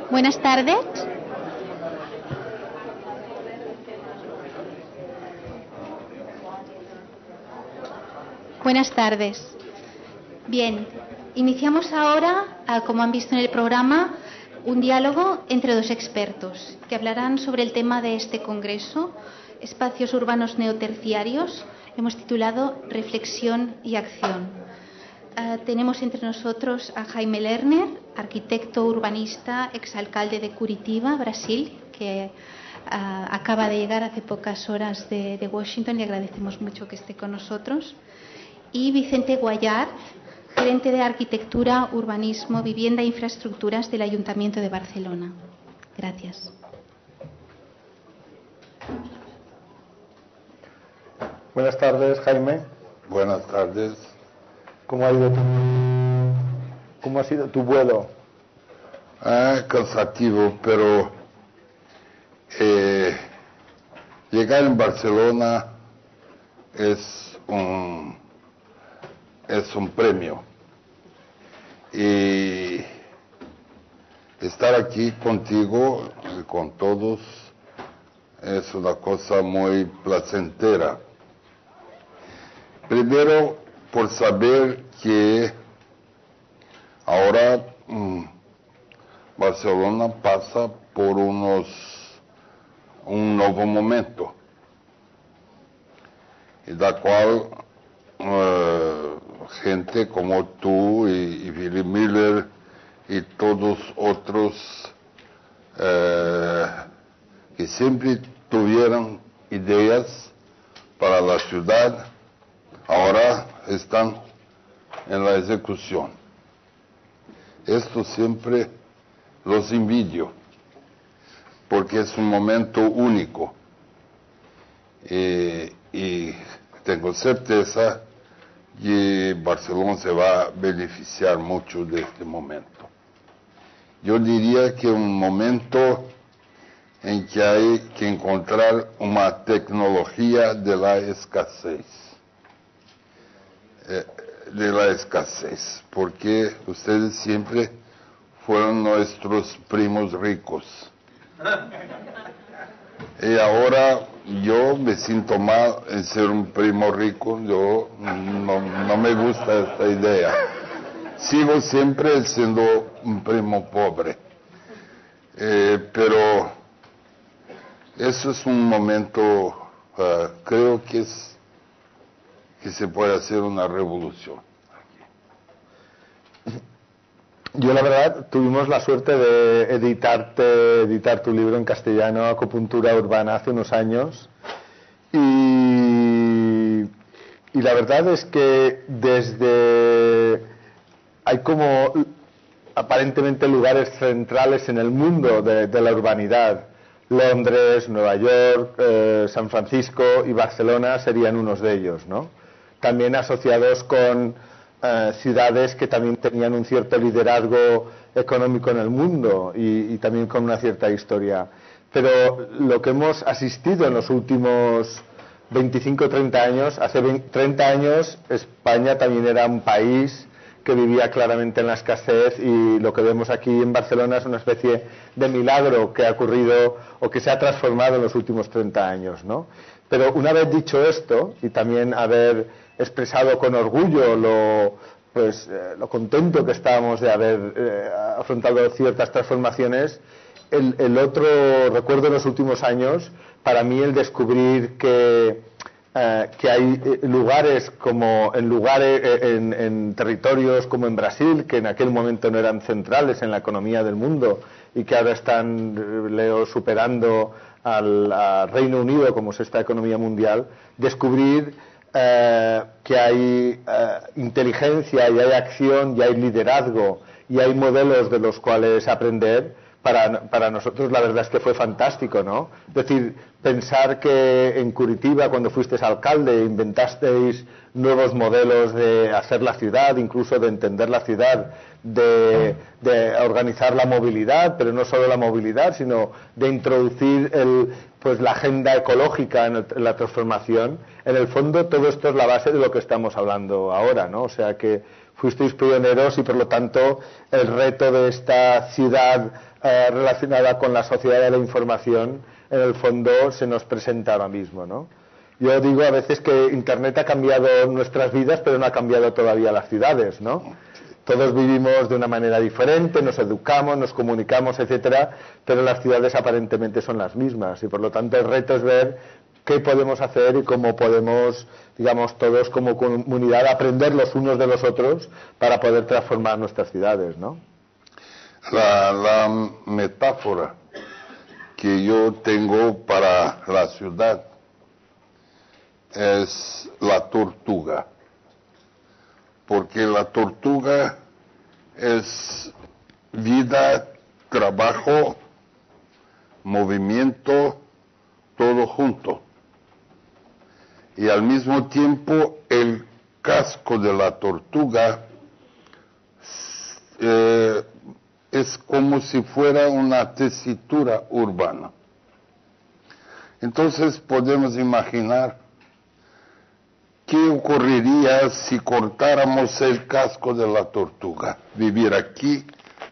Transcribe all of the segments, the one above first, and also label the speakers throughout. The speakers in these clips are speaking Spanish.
Speaker 1: Buenas tardes. Buenas tardes. Bien, iniciamos ahora, como han visto en el programa, un diálogo entre dos expertos que hablarán sobre el tema de este congreso, espacios urbanos neoterciarios. Lo hemos titulado Reflexión y Acción. Tenemos entre nosotros a Jaime Lerner, arquitecto urbanista, exalcalde de Curitiba, Brasil, que acaba de llegar hace pocas horas de Washington. Le agradecemos mucho que esté con nosotros. Y Vicente Guallart, gerente de Arquitectura, Urbanismo, Vivienda e Infraestructuras del Ayuntamiento de Barcelona. Gracias.
Speaker 2: Buenas tardes, Jaime.
Speaker 3: Buenas tardes.
Speaker 2: ¿Cómo ha sido tu vuelo?
Speaker 3: Cansativo, pero llegar en Barcelona es un premio. Y estar aquí contigo y con todos es una cosa muy placentera. Primero, por saber que ahora Barcelona pasa por un nuevo momento, y da cual gente como tú y Willy Miller y todos otros que siempre tuvieron ideas para la ciudad, ahora están en la ejecución. Esto siempre los envidio, porque es un momento único. Y tengo certeza que Barcelona se va a beneficiar mucho de este momento. Yo diría que un momento en que hay que encontrar una tecnología de la escasez. Porque ustedes siempre fueron nuestros primos ricos. Y ahora yo me siento mal en ser un primo rico. Yo no me gusta esta idea. Sigo siempre siendo un primo pobre. Pero eso es un momento, creo que se puede hacer una revolución.
Speaker 2: Yo, la verdad, tuvimos la suerte de editar tu libro en castellano, Acupuntura Urbana, hace unos años. Y la verdad es que hay como aparentemente lugares centrales en el mundo de la urbanidad. Londres, Nueva York, San Francisco y Barcelona serían unos de ellos, ¿no? También asociados con ciudades que también tenían un cierto liderazgo económico en el mundo y también con una cierta historia. Pero lo que hemos asistido en los últimos 25 o 30 años, hace 30 años España también era un país que vivía claramente en la escasez, y lo que vemos aquí en Barcelona es una especie de milagro que ha ocurrido o que se ha transformado en los últimos 30 años, ¿no? Pero una vez dicho esto, y también haber expresado con orgullo lo contento que estábamos de haber afrontado ciertas transformaciones, el otro recuerdo en los últimos años, para mí, el descubrir que hay lugares en territorios como en Brasil, que en aquel momento no eran centrales en la economía del mundo y que ahora están superando al Reino Unido como sexta economía mundial, descubrir que hay inteligencia, y hay acción, y hay liderazgo, y hay modelos de los cuales aprender. Para nosotros la verdad es que fue fantástico, ¿no? Es decir, pensar que en Curitiba, cuando fuisteis alcalde, inventasteis nuevos modelos de hacer la ciudad, incluso de entender la ciudad, de organizar la movilidad, pero no solo la movilidad, sino de introducir la agenda ecológica en la transformación. En el fondo, todo esto es la base de lo que estamos hablando ahora, ¿no? O sea que fuisteis pioneros y por lo tanto el reto de esta ciudad relacionada con la sociedad de la información en el fondo se nos presenta ahora mismo, ¿no? Yo digo a veces que Internet ha cambiado nuestras vidas, pero no ha cambiado todavía las ciudades, ¿no? Todos vivimos de una manera diferente, nos educamos, nos comunicamos, etcétera, pero las ciudades aparentemente son las mismas y por lo tanto el reto es ver qué podemos hacer y cómo podemos, digamos, todos como comunidad aprender los unos de los otros para poder transformar nuestras ciudades, ¿no?
Speaker 3: La metáfora que yo tengo para la ciudad es la tortuga, porque la tortuga es vida, trabajo, movimiento, todo junto. Y al mismo tiempo el casco de la tortuga es como si fuera una tesitura urbana. Entonces podemos imaginar qué ocurriría si cortáramos el casco de la tortuga. Vivir aquí,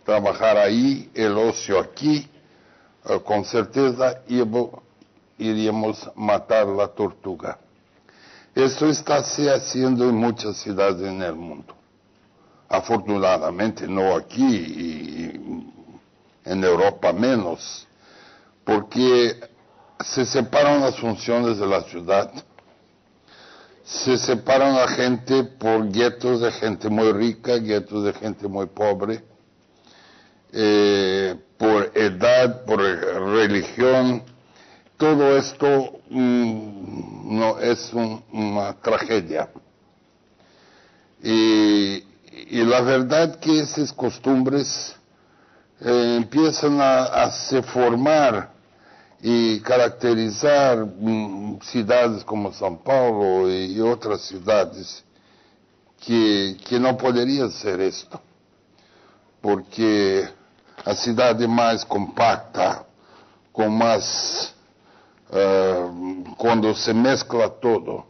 Speaker 3: trabajar ahí, el ocio aquí, con certeza iríamos a matar la tortuga. Eso está se haciendo en muchas ciudades en el mundo. Afortunadamente no aquí y en Europa menos, porque se separan las funciones de la ciudad, se separan la gente por guetos de gente muy rica, guetos de gente muy pobre, por edad, por religión. Todo esto no es una tragedia. Y la verdad que esas costumbres empiezan a se formar y caracterizar ciudades como São Paulo y otras ciudades que no podrían ser esto, porque a ciudad más compacta, con más, cuando se mezcla todo,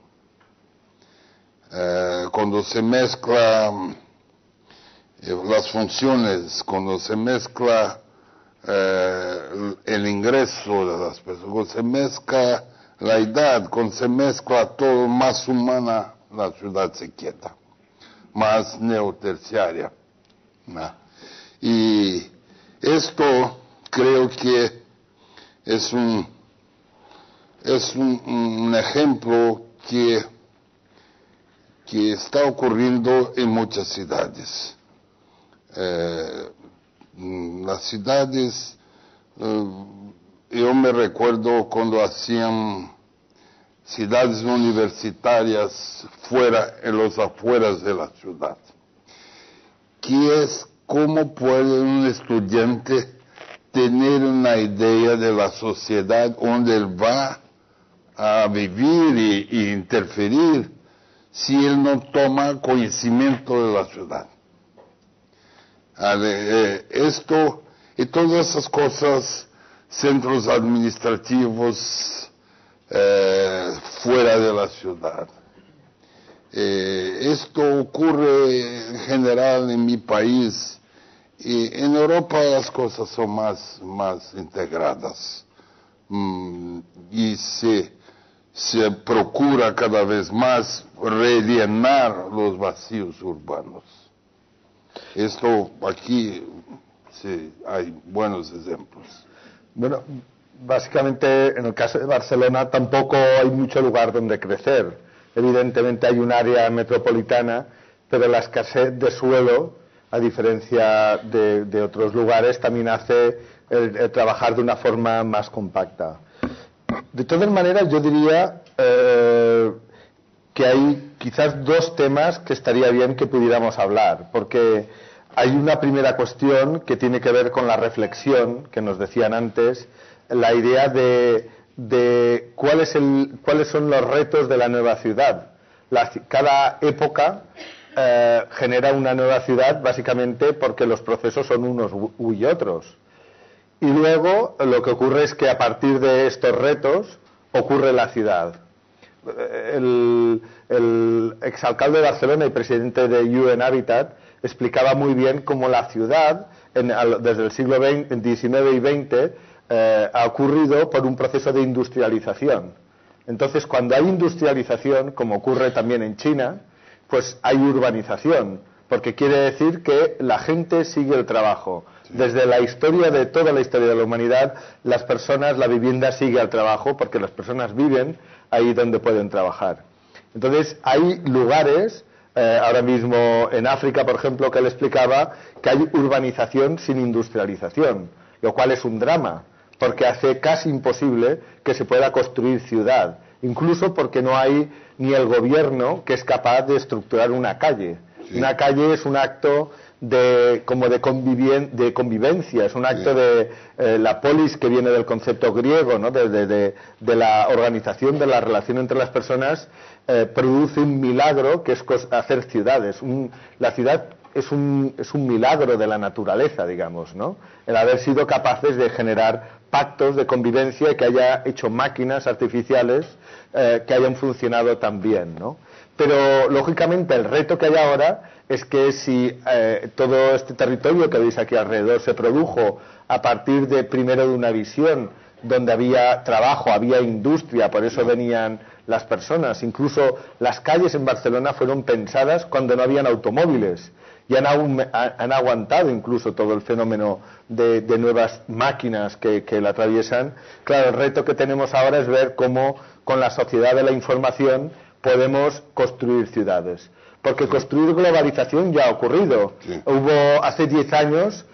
Speaker 3: cuando se mezcla las funciones, cuando se mezcla el ingreso de las personas, cuando se mezcla la edad, cuando se mezcla todo más humana, la ciudad se quieta, más neoterciaria, ¿no? Y esto creo que es un ejemplo que está ocurriendo en muchas ciudades. Las ciudades, yo me recuerdo cuando hacían ciudades universitarias fuera, en los afueras de la ciudad, que es cómo puede un estudiante tener una idea de la sociedad donde él va a vivir e interferir si él no toma conocimiento de la ciudad. Esto y todas esas cosas, centros administrativos fuera de la ciudad. Esto ocurre en general en mi país y en Europa las cosas son más integradas y se procura cada vez más rellenar los vacíos urbanos. Esto aquí sí, hay buenos ejemplos.
Speaker 2: Bueno, básicamente en el caso de Barcelona tampoco hay mucho lugar donde crecer. Evidentemente hay un área metropolitana, pero la escasez de suelo, a diferencia de otros lugares, también hace el trabajar de una forma más compacta. De todas maneras, yo diría que hay quizás dos temas que estaría bien que pudiéramos hablar, porque hay una primera cuestión que tiene que ver con la reflexión que nos decían antes, la idea de cuáles son los retos de la nueva ciudad. Cada época genera una nueva ciudad básicamente porque los procesos son unos y otros. Y luego lo que ocurre es que a partir de estos retos ocurre la ciudad. el exalcalde de Barcelona y presidente de UN Habitat explicaba muy bien cómo la ciudad, desde el siglo XIX y XX, ha ocurrido por un proceso de industrialización. Entonces, cuando hay industrialización, como ocurre también en China, pues hay urbanización, porque quiere decir que la gente sigue el trabajo. Desde la historia de toda la historia de la humanidad, las personas, la vivienda sigue al trabajo, porque las personas viven ahí donde pueden trabajar. Entonces, hay lugares, ahora mismo en África, por ejemplo, que él explicaba, que hay urbanización sin industrialización, lo cual es un drama, porque hace casi imposible que se pueda construir ciudad, incluso porque no hay ni el gobierno que es capaz de estructurar una calle. Sí. Una calle es un acto de convivencia, es un acto de la polis, que viene del concepto griego, ¿no? de la organización de la relación entre las personas, produce un milagro que es hacer ciudades. La ciudad es un milagro de la naturaleza, digamos, ¿no? El haber sido capaces de generar pactos de convivencia y que haya hecho máquinas artificiales que hayan funcionado tan bien, ¿no? Pero, lógicamente, el reto que hay ahora es que si todo este territorio que veis aquí alrededor se produjo a partir de, primero, de una visión donde había trabajo, había industria, por eso venían las personas. Incluso las calles en Barcelona fueron pensadas cuando no habían automóviles y han aguantado incluso todo el fenómeno de nuevas máquinas que la atraviesan. Claro, el reto que tenemos ahora es ver cómo, con la sociedad de la información, podemos construir ciudades. Porque construir globalización ya ha ocurrido. Sí. Hubo hace 10 años,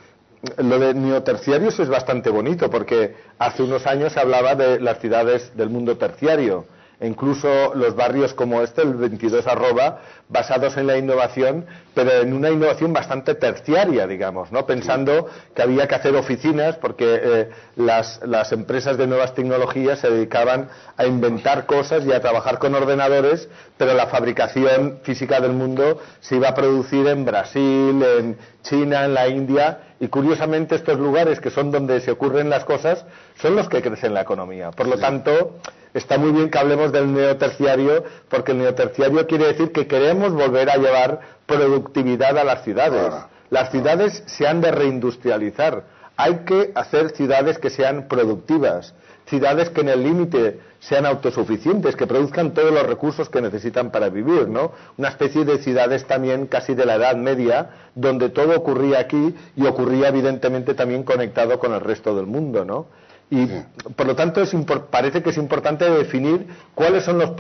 Speaker 2: lo de neoterciarios es bastante bonito, porque hace unos años se hablaba de las ciudades del mundo terciario. E incluso los barrios como el 22 arroba, basados en la innovación, pero en una innovación bastante terciaria, digamos, ¿no? Pensando que había que hacer oficinas, porque las empresas de nuevas tecnologías se dedicaban a inventar cosas y a trabajar con ordenadores, pero la fabricación física del mundo se iba a producir en Brasil, en China, en la India, y curiosamente estos lugares, que son donde se ocurren las cosas, son los que crecen la economía. Por lo tanto, está muy bien que hablemos del neoterciario, porque el neoterciario quiere decir que queremos volver a llevar productividad a las ciudades. Las ciudades se han de reindustrializar. Hay que hacer ciudades que sean productivas, ciudades que en el límite sean autosuficientes, que produzcan todos los recursos que necesitan para vivir, ¿no? Una especie de ciudades también casi de la Edad Media, donde todo ocurría aquí y ocurría evidentemente también conectado con el resto del mundo, ¿no? Y por lo tanto parece que es importante definir cuáles son los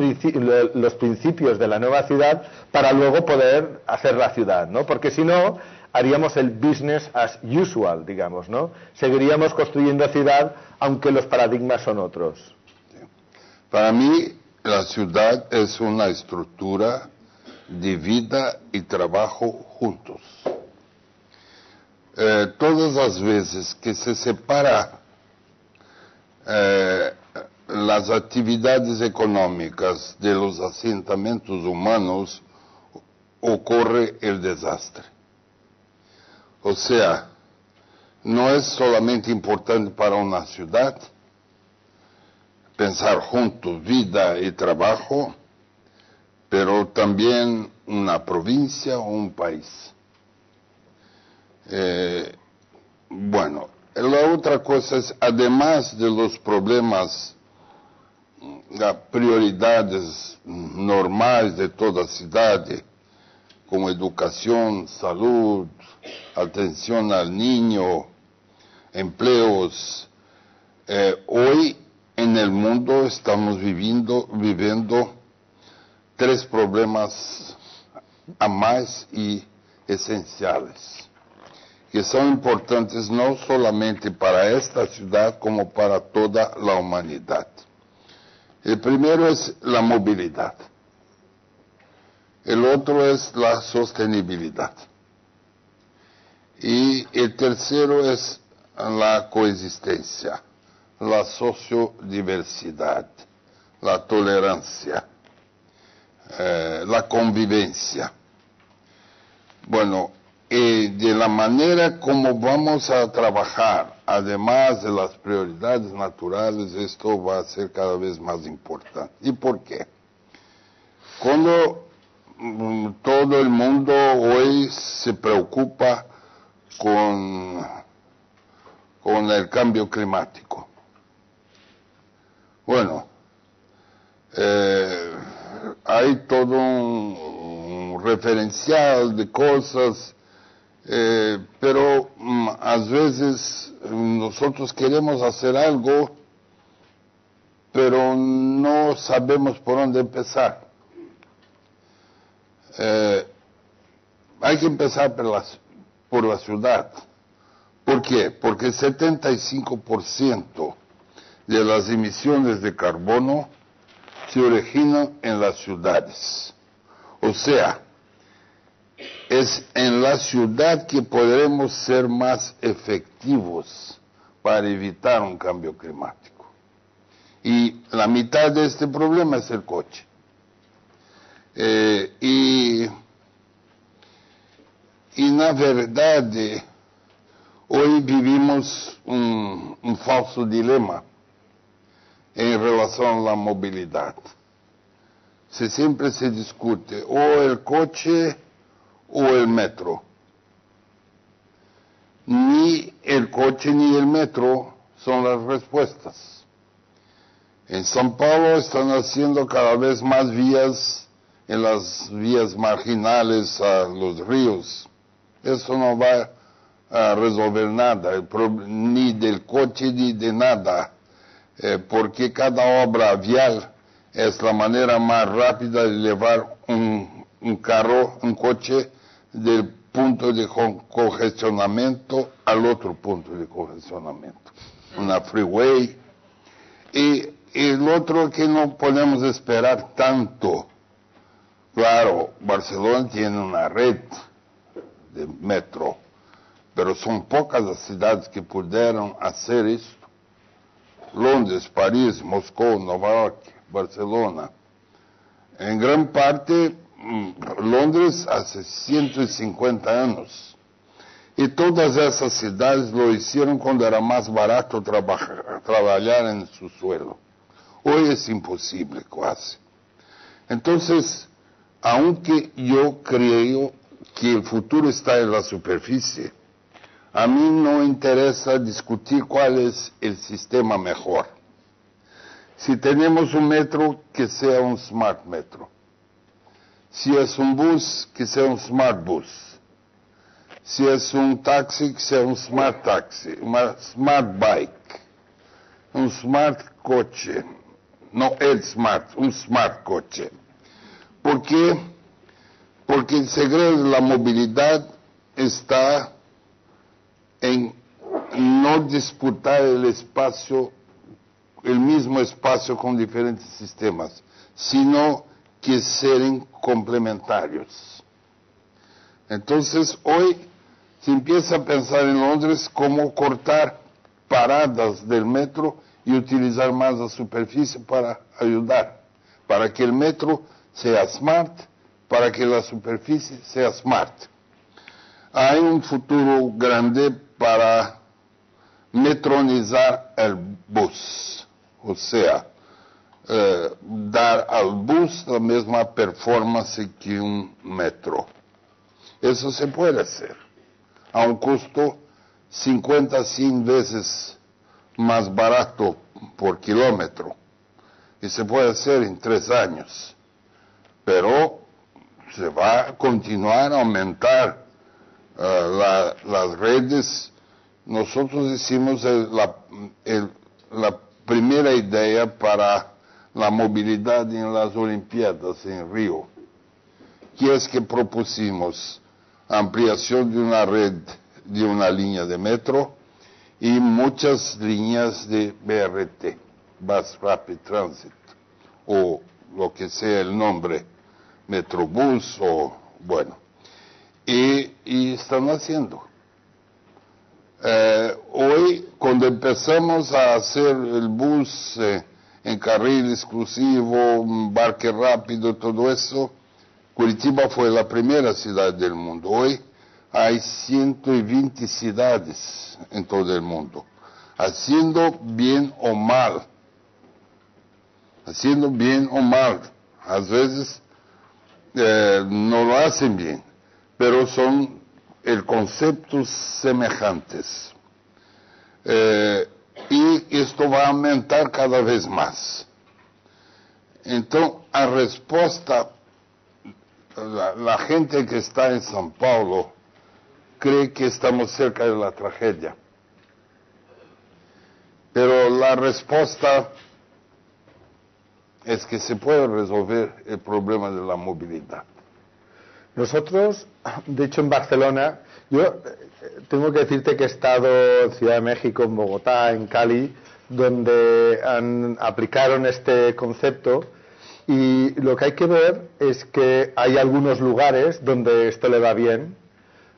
Speaker 2: principios de la nueva ciudad para luego poder hacer la ciudad, ¿no? Porque si no, haríamos el business as usual, digamos, ¿no? Seguiríamos construyendo ciudad aunque los paradigmas son otros.
Speaker 3: Para mí, la ciudad es una estructura de vida y trabajo juntos. Todas las veces que se separa las actividades económicas de los asentamientos humanos, ocurre el desastre. O sea, no es solamente importante para una ciudad pensar juntos vida y trabajo, pero también una provincia o un país. Bueno, la otra cosa es, además de los problemas, las prioridades normales de toda ciudad, como educación, salud, atención al niño, empleos, hoy en el mundo estamos viviendo 3 problemas a más y esenciales, que son importantes no solamente para esta ciudad como para toda la humanidad. El primero es la movilidad. El otro es la sostenibilidad. Y el tercero es la coexistencia, la sociodiversidad, la tolerancia, la convivencia. Bueno, de la manera como vamos a trabajar, además de las prioridades naturales, esto va a ser cada vez más importante. ¿Y por qué? Cuando todo el mundo hoy se preocupa con el cambio climático. Bueno, hay todo un referencial de cosas, pero a veces nosotros queremos hacer algo, pero no sabemos por dónde empezar. Hay que empezar por la ciudad. ¿Por qué? Porque el 75% de las emisiones de carbono se originan en las ciudades. O sea, es en la ciudad que podremos ser más efectivos para evitar un cambio climático. Y la mitad de este problema es el coche. Y na verdade, hoy vivimos un falso dilema en relación a la movilidad. Siempre se discute o el coche o el metro. Ni el coche ni el metro son las respuestas. En São Paulo están haciendo cada vez más vías en las vías marginales a los ríos. Eso no va a resolver nada, ni del coche ni de nada, porque cada obra vial es la manera más rápida de llevar un carro, un coche, del punto de congestionamiento al otro punto de congestionamiento, una freeway. Y el otro que no podemos esperar tanto. Claro, Barcelona tiene una red de metro, pero son pocas las ciudades que pudieron hacer esto. Londres, París, Moscú, Nueva York, Barcelona. En gran parte, Londres hace 150 años. Y todas esas ciudades lo hicieron cuando era más barato trabajar en su suelo. Hoy es imposible casi. Entonces, aunque yo creo que el futuro está en la superficie, a mí no interesa discutir cuál es el sistema mejor. Si tenemos un metro, que sea un smart metro. Si es un bus, que sea un smart bus. Si es un taxi, que sea un smart taxi, una smart bike, un smart coche. No el smart, un smart coche. ¿Por qué? Porque el secreto de la movilidad está en no disputar el espacio, el mismo espacio con diferentes sistemas, sino que serem complementarios. Entonces, hoy se empieza a pensar en Londres cómo cortar paradas del metro y utilizar más la superficie para ayudar, para que el metro sea smart, para que la superficie sea smart. Hay un futuro grande para metronizar el bus, o sea, dar al bus la misma performance que un metro. Eso se puede hacer a un costo 50 a 100 veces más barato por kilómetro, y se puede hacer en 3 años, pero se va a continuar a aumentar las redes. Nosotros hicimos la primera idea para la movilidad en las Olimpiadas en Río, que es que propusimos ampliación de una red, de una línea de metro y muchas líneas de BRT, Bus Rapid Transit, o lo que sea el nombre, Metrobús o bueno, y están haciendo. Hoy, cuando empezamos a hacer el bus en carril exclusivo, embarque rápido, todo eso, Curitiba fue la primera ciudad del mundo. Hoy hay 120 ciudades en todo el mundo, haciendo bien o mal. Haciendo bien o mal. A veces no lo hacen bien, pero son conceptos semejantes. Y esto va a aumentar cada vez más. Entonces, a respuesta, la gente que está en São Paulo cree que estamos cerca de la tragedia. Pero la respuesta es que se puede resolver el problema de la movilidad.
Speaker 2: Nosotros, de hecho en Barcelona, yo tengo que decirte que he estado en Ciudad de México, en Bogotá, en Cali, donde aplicaron este concepto, y lo que hay que ver es que hay algunos lugares donde esto le va bien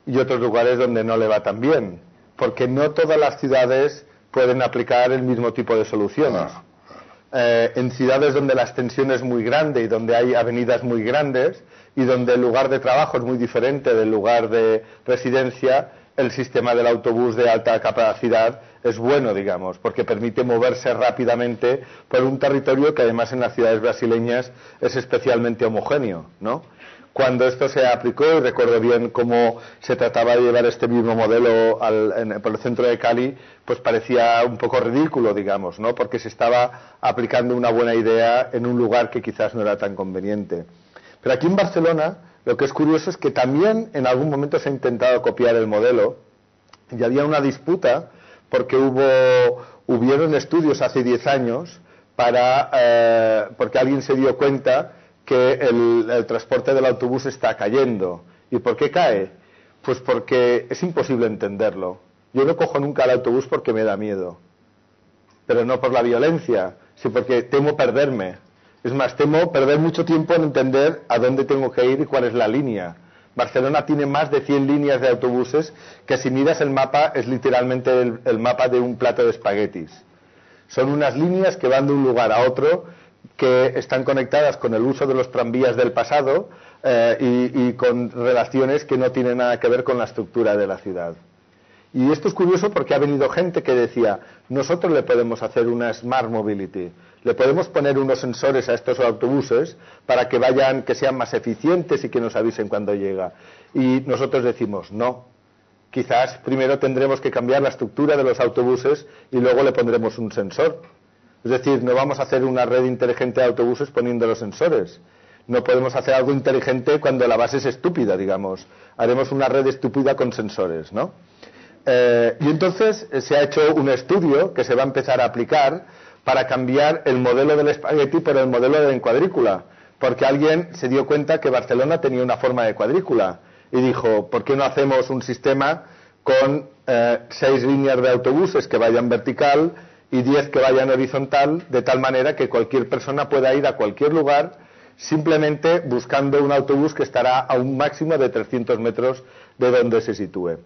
Speaker 2: y otros lugares donde no le va tan bien, porque no todas las ciudades pueden aplicar el mismo tipo de soluciones. En ciudades donde la extensión es muy grande y donde hay avenidas muy grandes y donde el lugar de trabajo es muy diferente del lugar de residencia, el sistema del autobús de alta capacidad es bueno, digamos, porque permite moverse rápidamente por un territorio que además en las ciudades brasileñas es especialmente homogéneo, ¿no? Cuando esto se aplicó, y recuerdo bien cómo se trataba de llevar este mismo modelo por el centro de Cali, pues parecía un poco ridículo, digamos, ¿no? Porque se estaba aplicando una buena idea en un lugar que quizás no era tan conveniente. Pero aquí en Barcelona, lo que es curioso es que también en algún momento se ha intentado copiar el modelo, y había una disputa porque hubieron estudios hace 10 años porque alguien se dio cuenta que el transporte del autobús está cayendo. ¿Y por qué cae? Pues porque es imposible entenderlo. Yo no cojo nunca el autobús porque me da miedo, pero no por la violencia, sino porque temo perderme. Es más, temo perder mucho tiempo en entender a dónde tengo que ir y cuál es la línea. Barcelona tiene más de 100 líneas de autobuses que si miras el mapa es literalmente el mapa de un plato de espaguetis. Son unas líneas que van de un lugar a otro, que están conectadas con el uso de los tranvías del pasado y con relaciones que no tienen nada que ver con la estructura de la ciudad. Y esto es curioso porque ha venido gente que decía, nosotros le podemos hacer una Smart Mobility, le podemos poner unos sensores a estos autobuses para que sean más eficientes y que nos avisen cuando llega. Y nosotros decimos, no, quizás primero tendremos que cambiar la estructura de los autobuses y luego le pondremos un sensor. Es decir, no vamos a hacer una red inteligente de autobuses poniendo los sensores. No podemos hacer algo inteligente cuando la base es estúpida, digamos. Haremos una red estúpida con sensores, ¿no? Y entonces se ha hecho un estudio que se va a empezar a aplicar para cambiar el modelo del espagueti por el modelo de cuadrícula, porque alguien se dio cuenta que Barcelona tenía una forma de cuadrícula y dijo, ¿por qué no hacemos un sistema con 6 líneas de autobuses que vayan vertical y 10 que vayan horizontal, de tal manera que cualquier persona pueda ir a cualquier lugar simplemente buscando un autobús que estará a un máximo de 300 metros de donde se sitúe?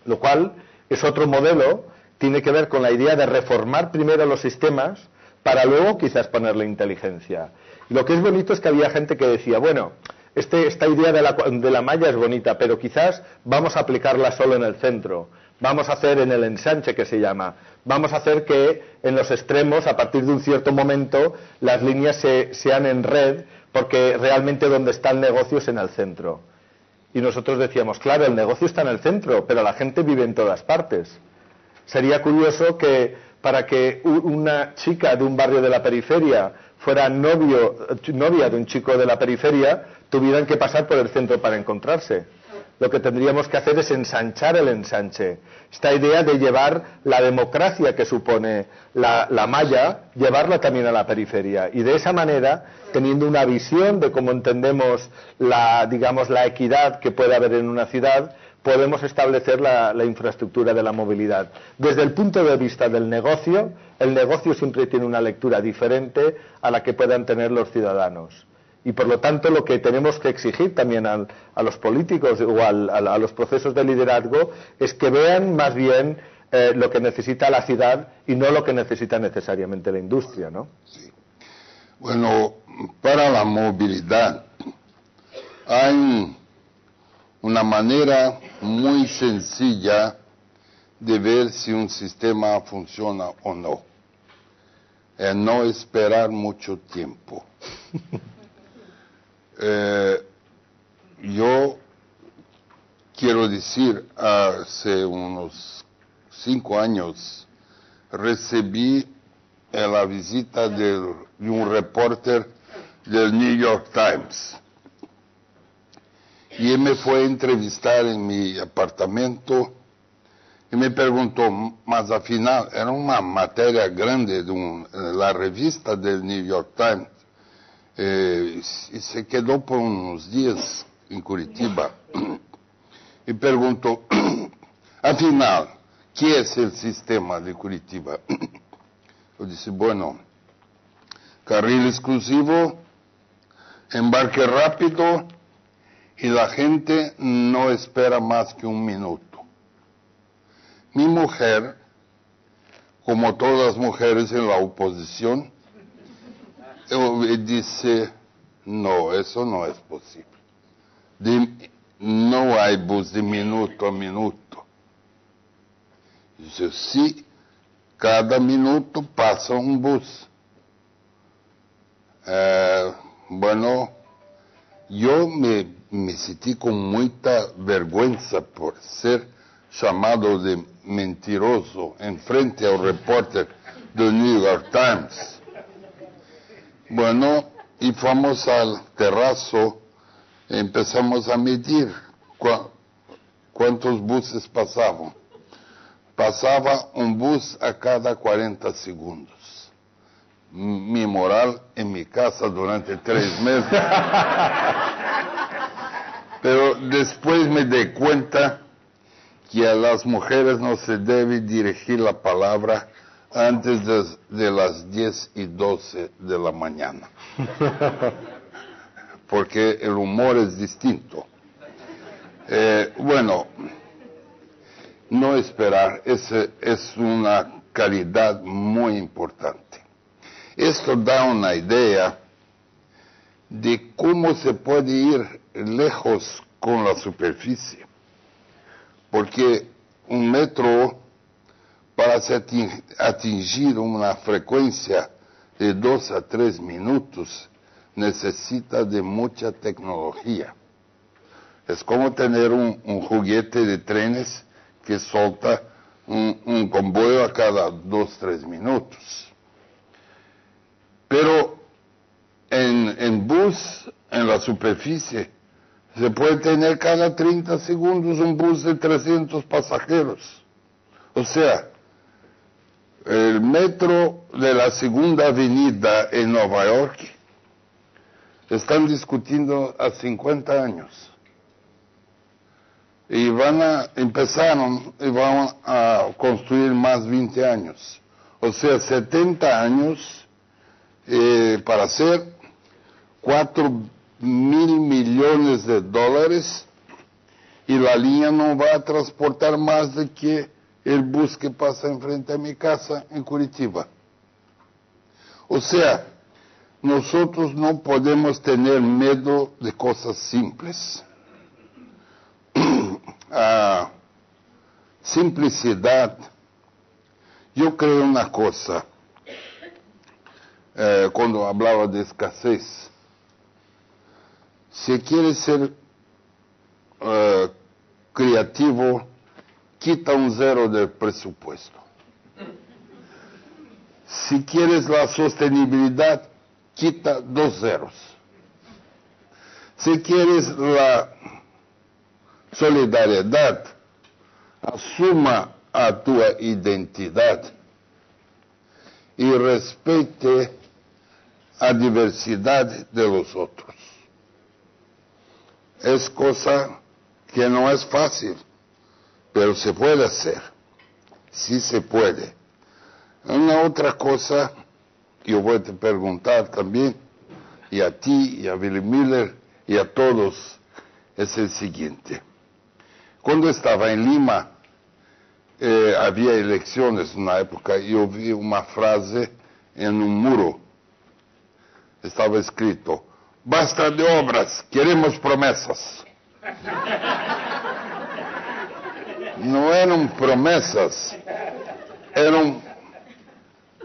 Speaker 2: Lo cual es otro modelo, tiene que ver con la idea de reformar primero los sistemas para luego quizás ponerle inteligencia. Y lo que es bonito es que había gente que decía, bueno, esta idea de la malla es bonita, pero quizás vamos a aplicarla solo en el centro, vamos a hacer en el ensanche que se llama, vamos a hacer que en los extremos, a partir de un cierto momento, las líneas sean en red, porque realmente donde está el negocio es en el centro. Y nosotros decíamos, claro, el negocio está en el centro, pero la gente vive en todas partes. Sería curioso que para que una chica de un barrio de la periferia fuera novia de un chico de la periferia, tuvieran que pasar por el centro para encontrarse. Lo que tendríamos que hacer es ensanchar el ensanche. Esta idea de llevar la democracia que supone la malla, llevarla también a la periferia. Y de esa manera, teniendo una visión de cómo entendemos la equidad que puede haber en una ciudad, podemos establecer la infraestructura de la movilidad. Desde el punto de vista del negocio, el negocio siempre tiene una lectura diferente a la que puedan tener los ciudadanos. Y por lo tanto lo que tenemos que exigir también a los políticos o a los procesos de liderazgo es que vean más bien lo que necesita la ciudad y no lo que necesita necesariamente la industria, ¿no?
Speaker 3: Sí. Bueno, para la movilidad hay una manera muy sencilla de ver si un sistema funciona o no. No esperar mucho tiempo. yo quiero decir, hace unos 5 años recibí la visita de un reporter del New York Times. Y él me fue a entrevistar en mi apartamento y me preguntó, mas al final era una materia grande de la revista del New York Times. Y se quedó por unos días en Curitiba. Y preguntó, al final, ¿qué es el sistema de Curitiba? Yo dije, bueno, carril exclusivo, embarque rápido y la gente no espera más que 1 minuto. Mi mujer, como todas las mujeres en la oposición, dice, no, eso no es posible. No hay bus de minuto a minuto. Dice, sí, cada minuto pasa un bus. Bueno, yo me sentí con mucha vergüenza por ser llamado de mentiroso en frente al reporter del New York Times. Bueno, y fuimos al terrazo, empezamos a medir cuántos buses pasaban. Pasaba un bus a cada 40 segundos. Mi moral en mi casa durante 3 meses. Pero después me di cuenta que a las mujeres no se debe dirigir la palabra antes de las 10:12 de la mañana. Porque el humor es distinto. Bueno, no esperar es una calidad muy importante. Esto da una idea de cómo se puede ir lejos con la superficie. Porque un metro, para atingir una frecuencia de 2 a 3 minutos, necesita de mucha tecnología. Es como tener un juguete de trenes que solta un convoy a cada 2 a 3 minutos. Pero en bus, en la superficie, se puede tener cada 30 segundos un bus de 300 pasajeros. O sea, el metro de la Segunda Avenida en Nueva York están discutiendo a 50 años. Y empezaron y van a construir más 20 años. O sea, 70 años para hacer 4.000 millones de dólares, y la línea no va a transportar más de que el bus que pasa enfrente a mi casa en Curitiba. O sea, nosotros no podemos tener miedo de cosas simples. Simplicidad. Yo creo una cosa, cuando hablaba de escasez, si quieres ser creativo, quita un 0 del presupuesto. Si quieres la sostenibilidad, quita 2 zeros. Si quieres la solidaridad, asuma a tu identidad y respete a diversidad de los otros. Es cosa que no es fácil, pero se puede hacer. Sí se puede. Una otra cosa que yo voy a preguntar también, y a ti, y a Willy Miller, y a todos, es el siguiente. Cuando estaba en Lima, había elecciones en una época, y yo vi una frase en un muro. Estaba escrito: basta de obras, queremos promesas. No eran promesas,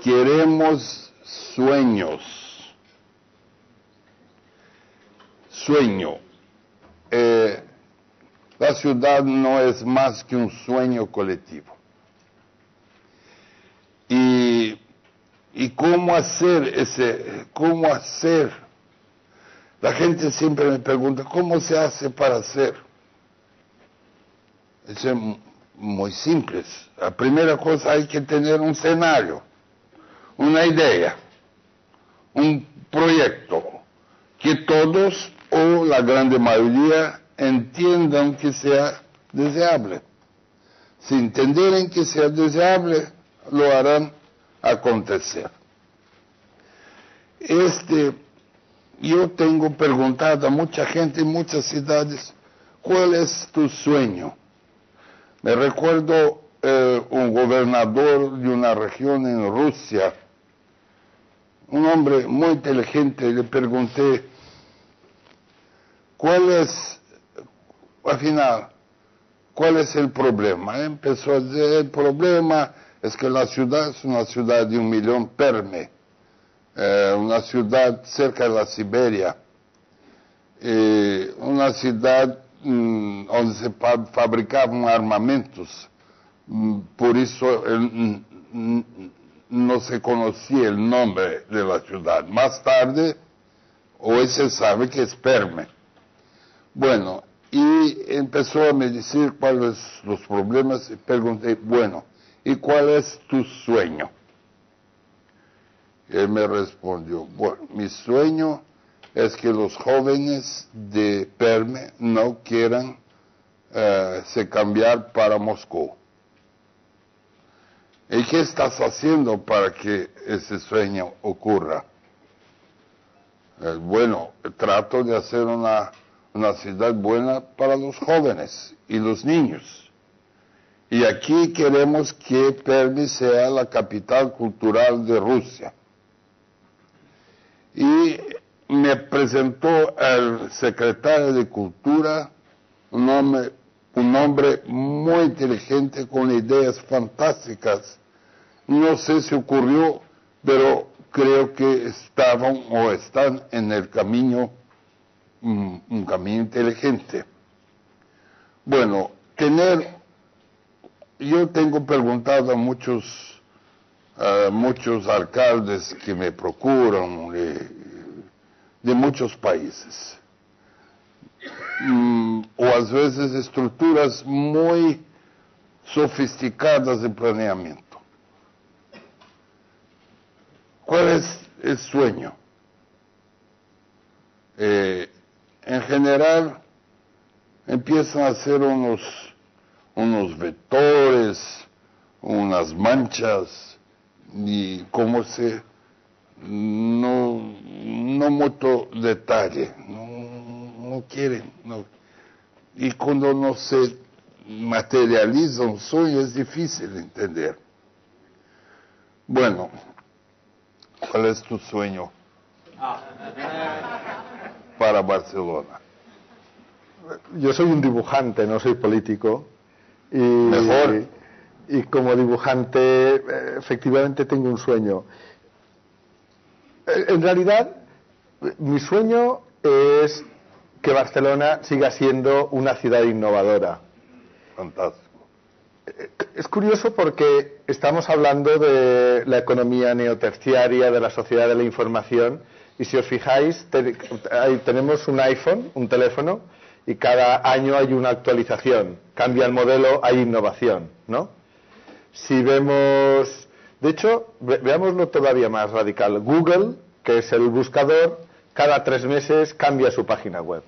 Speaker 3: queremos sueños. sueño. La ciudad no es más que un sueño colectivo. ¿Y cómo hacer? La gente siempre me pregunta, ¿cómo se hace para hacer? Es muy simple. La primera cosa, hay que tener un escenario, una idea, un proyecto que todos o la gran mayoría entiendan que sea deseable. Si entendieran que sea deseable, lo harán acontecer. Yo tengo preguntado a mucha gente en muchas ciudades, ¿cuál es tu sueño? Me recuerdo un gobernador de una región en Rusia, un hombre muy inteligente, le pregunté, ¿cuál es el problema? Empezó a decir, el problema es que la ciudad es una ciudad de 1 millón Perm, una ciudad cerca de la Siberia, una ciudad donde se fabricaban armamentos, por eso no se conocía el nombre de la ciudad. Más tarde, hoy se sabe que es Perm. Bueno, y empezó a me decir cuáles son los problemas y pregunté, bueno, ¿y cuál es tu sueño? Él me respondió, bueno, mi sueño es que los jóvenes de Perm no quieran se cambiar para Moscú. ¿Y qué estás haciendo para que ese sueño ocurra? Bueno, trato de hacer una ciudad buena para los jóvenes y los niños. Y aquí queremos que Perm sea la capital cultural de Rusia. Y me presentó el secretario de Cultura, un hombre muy inteligente con ideas fantásticas. No sé si ocurrió, pero creo que estaban o están en el camino, un camino inteligente. Bueno, yo tengo preguntado a muchos alcaldes que me procuran de muchos países, o a veces estructuras muy sofisticadas de planeamiento. ¿Cuál es el sueño? En general empiezan a hacer unos vectores, unas manchas, y como no mucho detalle, no quieren, no. Y cuando no se materializa un sueño es difícil de entender. Bueno, ¿cuál es tu sueño para Barcelona?
Speaker 2: Yo soy un dibujante, no soy político. Y,
Speaker 3: Mejor.
Speaker 2: Y como dibujante, efectivamente tengo un sueño. En realidad, mi sueño es que Barcelona siga siendo una ciudad innovadora.
Speaker 3: Fantástico.
Speaker 2: Es curioso porque estamos hablando de la economía neoterciaria, de la sociedad de la información, y si os fijáis, tenemos un iPhone, un teléfono, y cada año hay una actualización. Cambia el modelo, hay innovación, ¿no? Si vemos, de hecho, veámoslo todavía más radical. Google, que es el buscador, cada 3 meses cambia su página web.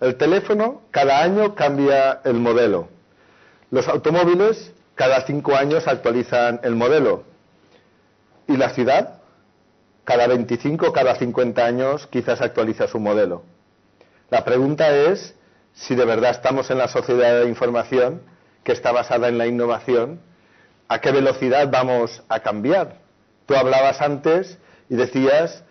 Speaker 2: El teléfono, cada año cambia el modelo. Los automóviles, cada 5 años actualizan el modelo. Y la ciudad, cada 25, cada 50 años quizás actualiza su modelo. La pregunta es si de verdad estamos en la sociedad de la información, que está basada en la innovación, ¿a qué velocidad vamos a cambiar? Tú hablabas antes y decías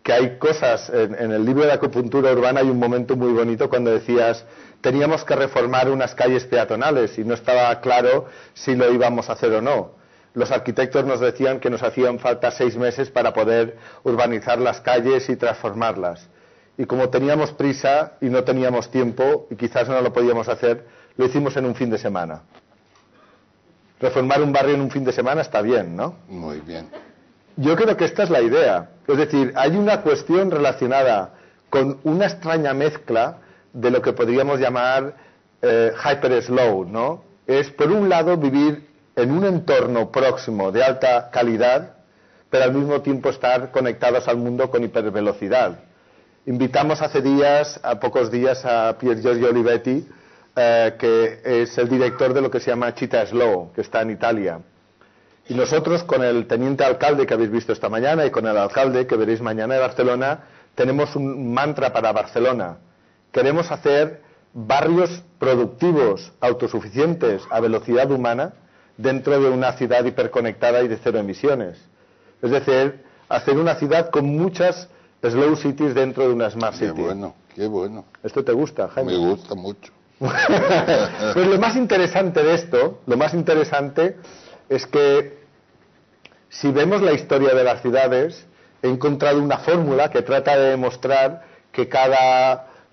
Speaker 2: que hay cosas, en el libro de acupuntura urbana hay un momento muy bonito cuando decías, teníamos que reformar unas calles peatonales y no estaba claro si lo íbamos a hacer o no. Los arquitectos nos decían que nos hacían falta 6 meses para poder urbanizar las calles y transformarlas. y como teníamos prisa y no teníamos tiempo y quizás no lo podíamos hacer, lo hicimos en un fin de semana. Reformar un barrio en un fin de semana está bien, ¿no?
Speaker 3: Muy bien.
Speaker 2: Yo creo que esta es la idea. Es decir, hay una cuestión relacionada con una extraña mezcla de lo que podríamos llamar hyper slow, ¿no? Es, por un lado, vivir en un entorno próximo de alta calidad, pero al mismo tiempo estar conectados al mundo con hipervelocidad. Invitamos hace días, a pocos días, a Pier Giorgio Olivetti, que es el director de lo que se llama Città Slow, que está en Italia. Y nosotros, con el teniente alcalde que habéis visto esta mañana y con el alcalde que veréis mañana de Barcelona, tenemos un mantra para Barcelona. Queremos hacer barrios productivos, autosuficientes, a velocidad humana, dentro de una ciudad hiperconectada y de cero emisiones. Es decir, hacer una ciudad con muchas slow cities dentro de una smart city.
Speaker 3: Qué bueno, qué bueno.
Speaker 2: ¿Esto te gusta, Jaime?
Speaker 3: Me gusta mucho.
Speaker 2: Pues lo más interesante de esto, lo más interesante es que si vemos la historia de las ciudades, he encontrado una fórmula que trata de demostrar que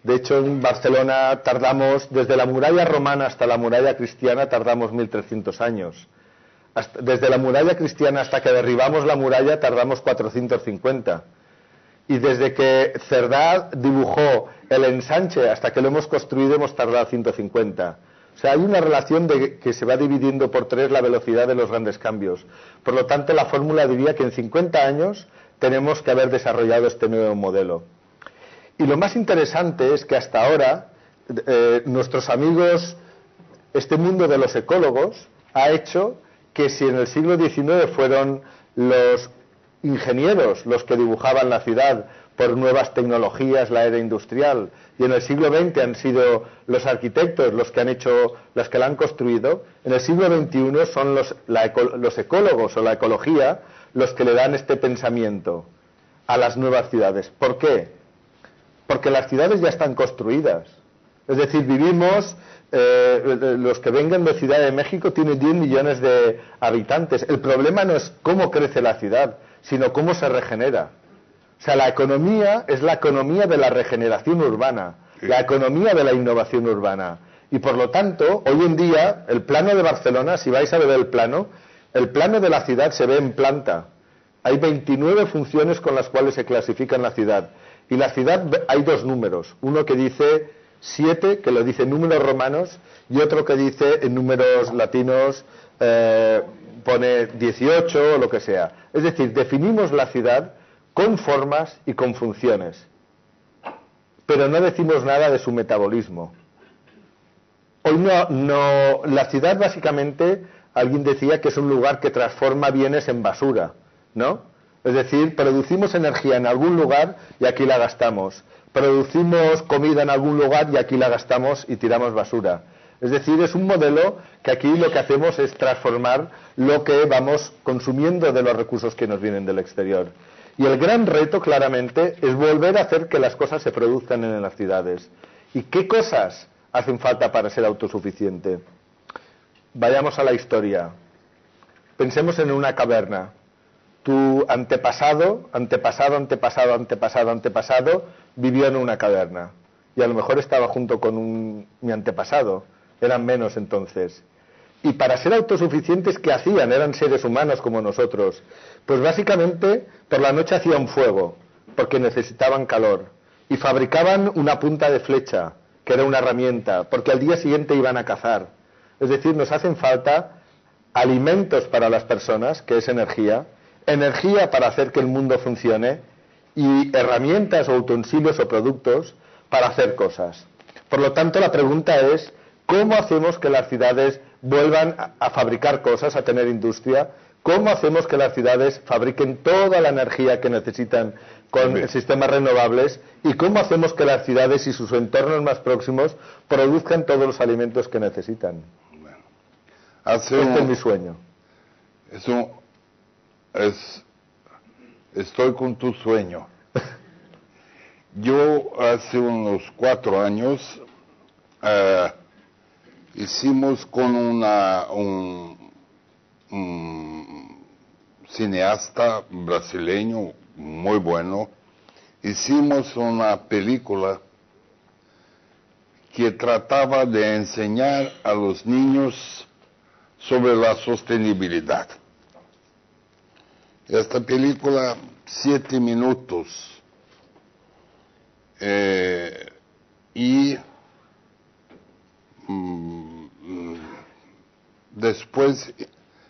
Speaker 2: de hecho en Barcelona tardamos, desde la muralla romana hasta la muralla cristiana, tardamos 1300 años. Desde la muralla cristiana hasta que derribamos la muralla tardamos 450. Y desde que Cerdá dibujó el ensanche hasta que lo hemos construido hemos tardado 150. O sea, hay una relación de que se va dividiendo por 3 la velocidad de los grandes cambios. Por lo tanto, la fórmula diría que en 50 años tenemos que haber desarrollado este nuevo modelo. Y lo más interesante es que hasta ahora nuestros amigos, este mundo de los ecólogos, ha hecho que si en el siglo XIX fueron los ingenieros los que dibujaban la ciudad por nuevas tecnologías, la era industrial, y en el siglo XX han sido los arquitectos los que la han construido, en el siglo XXI son los ecólogos o la ecología los que le dan este pensamiento a las nuevas ciudades. ¿Por qué? Porque las ciudades ya están construidas. Es decir, vivimos, los que vengan de Ciudad de México tienen 10 millones de habitantes. El problema no es cómo crece la ciudad, sino cómo se regenera. O sea, la economía es la economía de la regeneración urbana, la economía de la innovación urbana. Y por lo tanto, hoy en día, el plano de Barcelona, si vais a ver el plano de la ciudad se ve en planta. Hay 29 funciones con las cuales se clasifica la ciudad. Y la ciudad hay 2 números. Uno que dice 7, que lo dice en números romanos, y otro que dice en números latinos, pone 18 o lo que sea. Es decir, definimos la ciudad con formas y con funciones, pero no decimos nada de su metabolismo. Hoy la ciudad básicamente, alguien decía que es un lugar que transforma bienes en basura, ¿no? Es decir, producimos energía en algún lugar y aquí la gastamos. Producimos comida en algún lugar y aquí la gastamos y tiramos basura. Es decir, es un modelo que aquí lo que hacemos es transformar lo que vamos consumiendo de los recursos que nos vienen del exterior. Y el gran reto, claramente, es volver a hacer que las cosas se produzcan en las ciudades. ¿Y qué cosas hacen falta para ser autosuficiente? Vayamos a la historia. Pensemos en una caverna. Tu antepasado vivió en una caverna. Y a lo mejor estaba junto con mi antepasado. Eran menos entonces. Y para ser autosuficientes, ¿qué hacían? Eran seres humanos como nosotros. Pues básicamente, por la noche hacían fuego, porque necesitaban calor. Y fabricaban una punta de flecha, que era una herramienta, porque al día siguiente iban a cazar. Es decir, nos hacen falta alimentos para las personas, que es energía para hacer que el mundo funcione, y herramientas o utensilios o productos para hacer cosas. Por lo tanto, la pregunta es, ¿cómo hacemos que las ciudades vuelvan a fabricar cosas, a tener industria? ¿Cómo hacemos que las ciudades fabriquen toda la energía que necesitan con sistemas renovables? ¿Y cómo hacemos que las ciudades y sus entornos más próximos produzcan todos los alimentos que necesitan?
Speaker 3: Bueno,
Speaker 2: este es mi sueño.
Speaker 3: Estoy con tu sueño. Yo hace unos 4 años hicimos con un cineasta brasileño muy bueno, hicimos una película que trataba de enseñar a los niños sobre la sostenibilidad. Esta película, 7 minutos, y después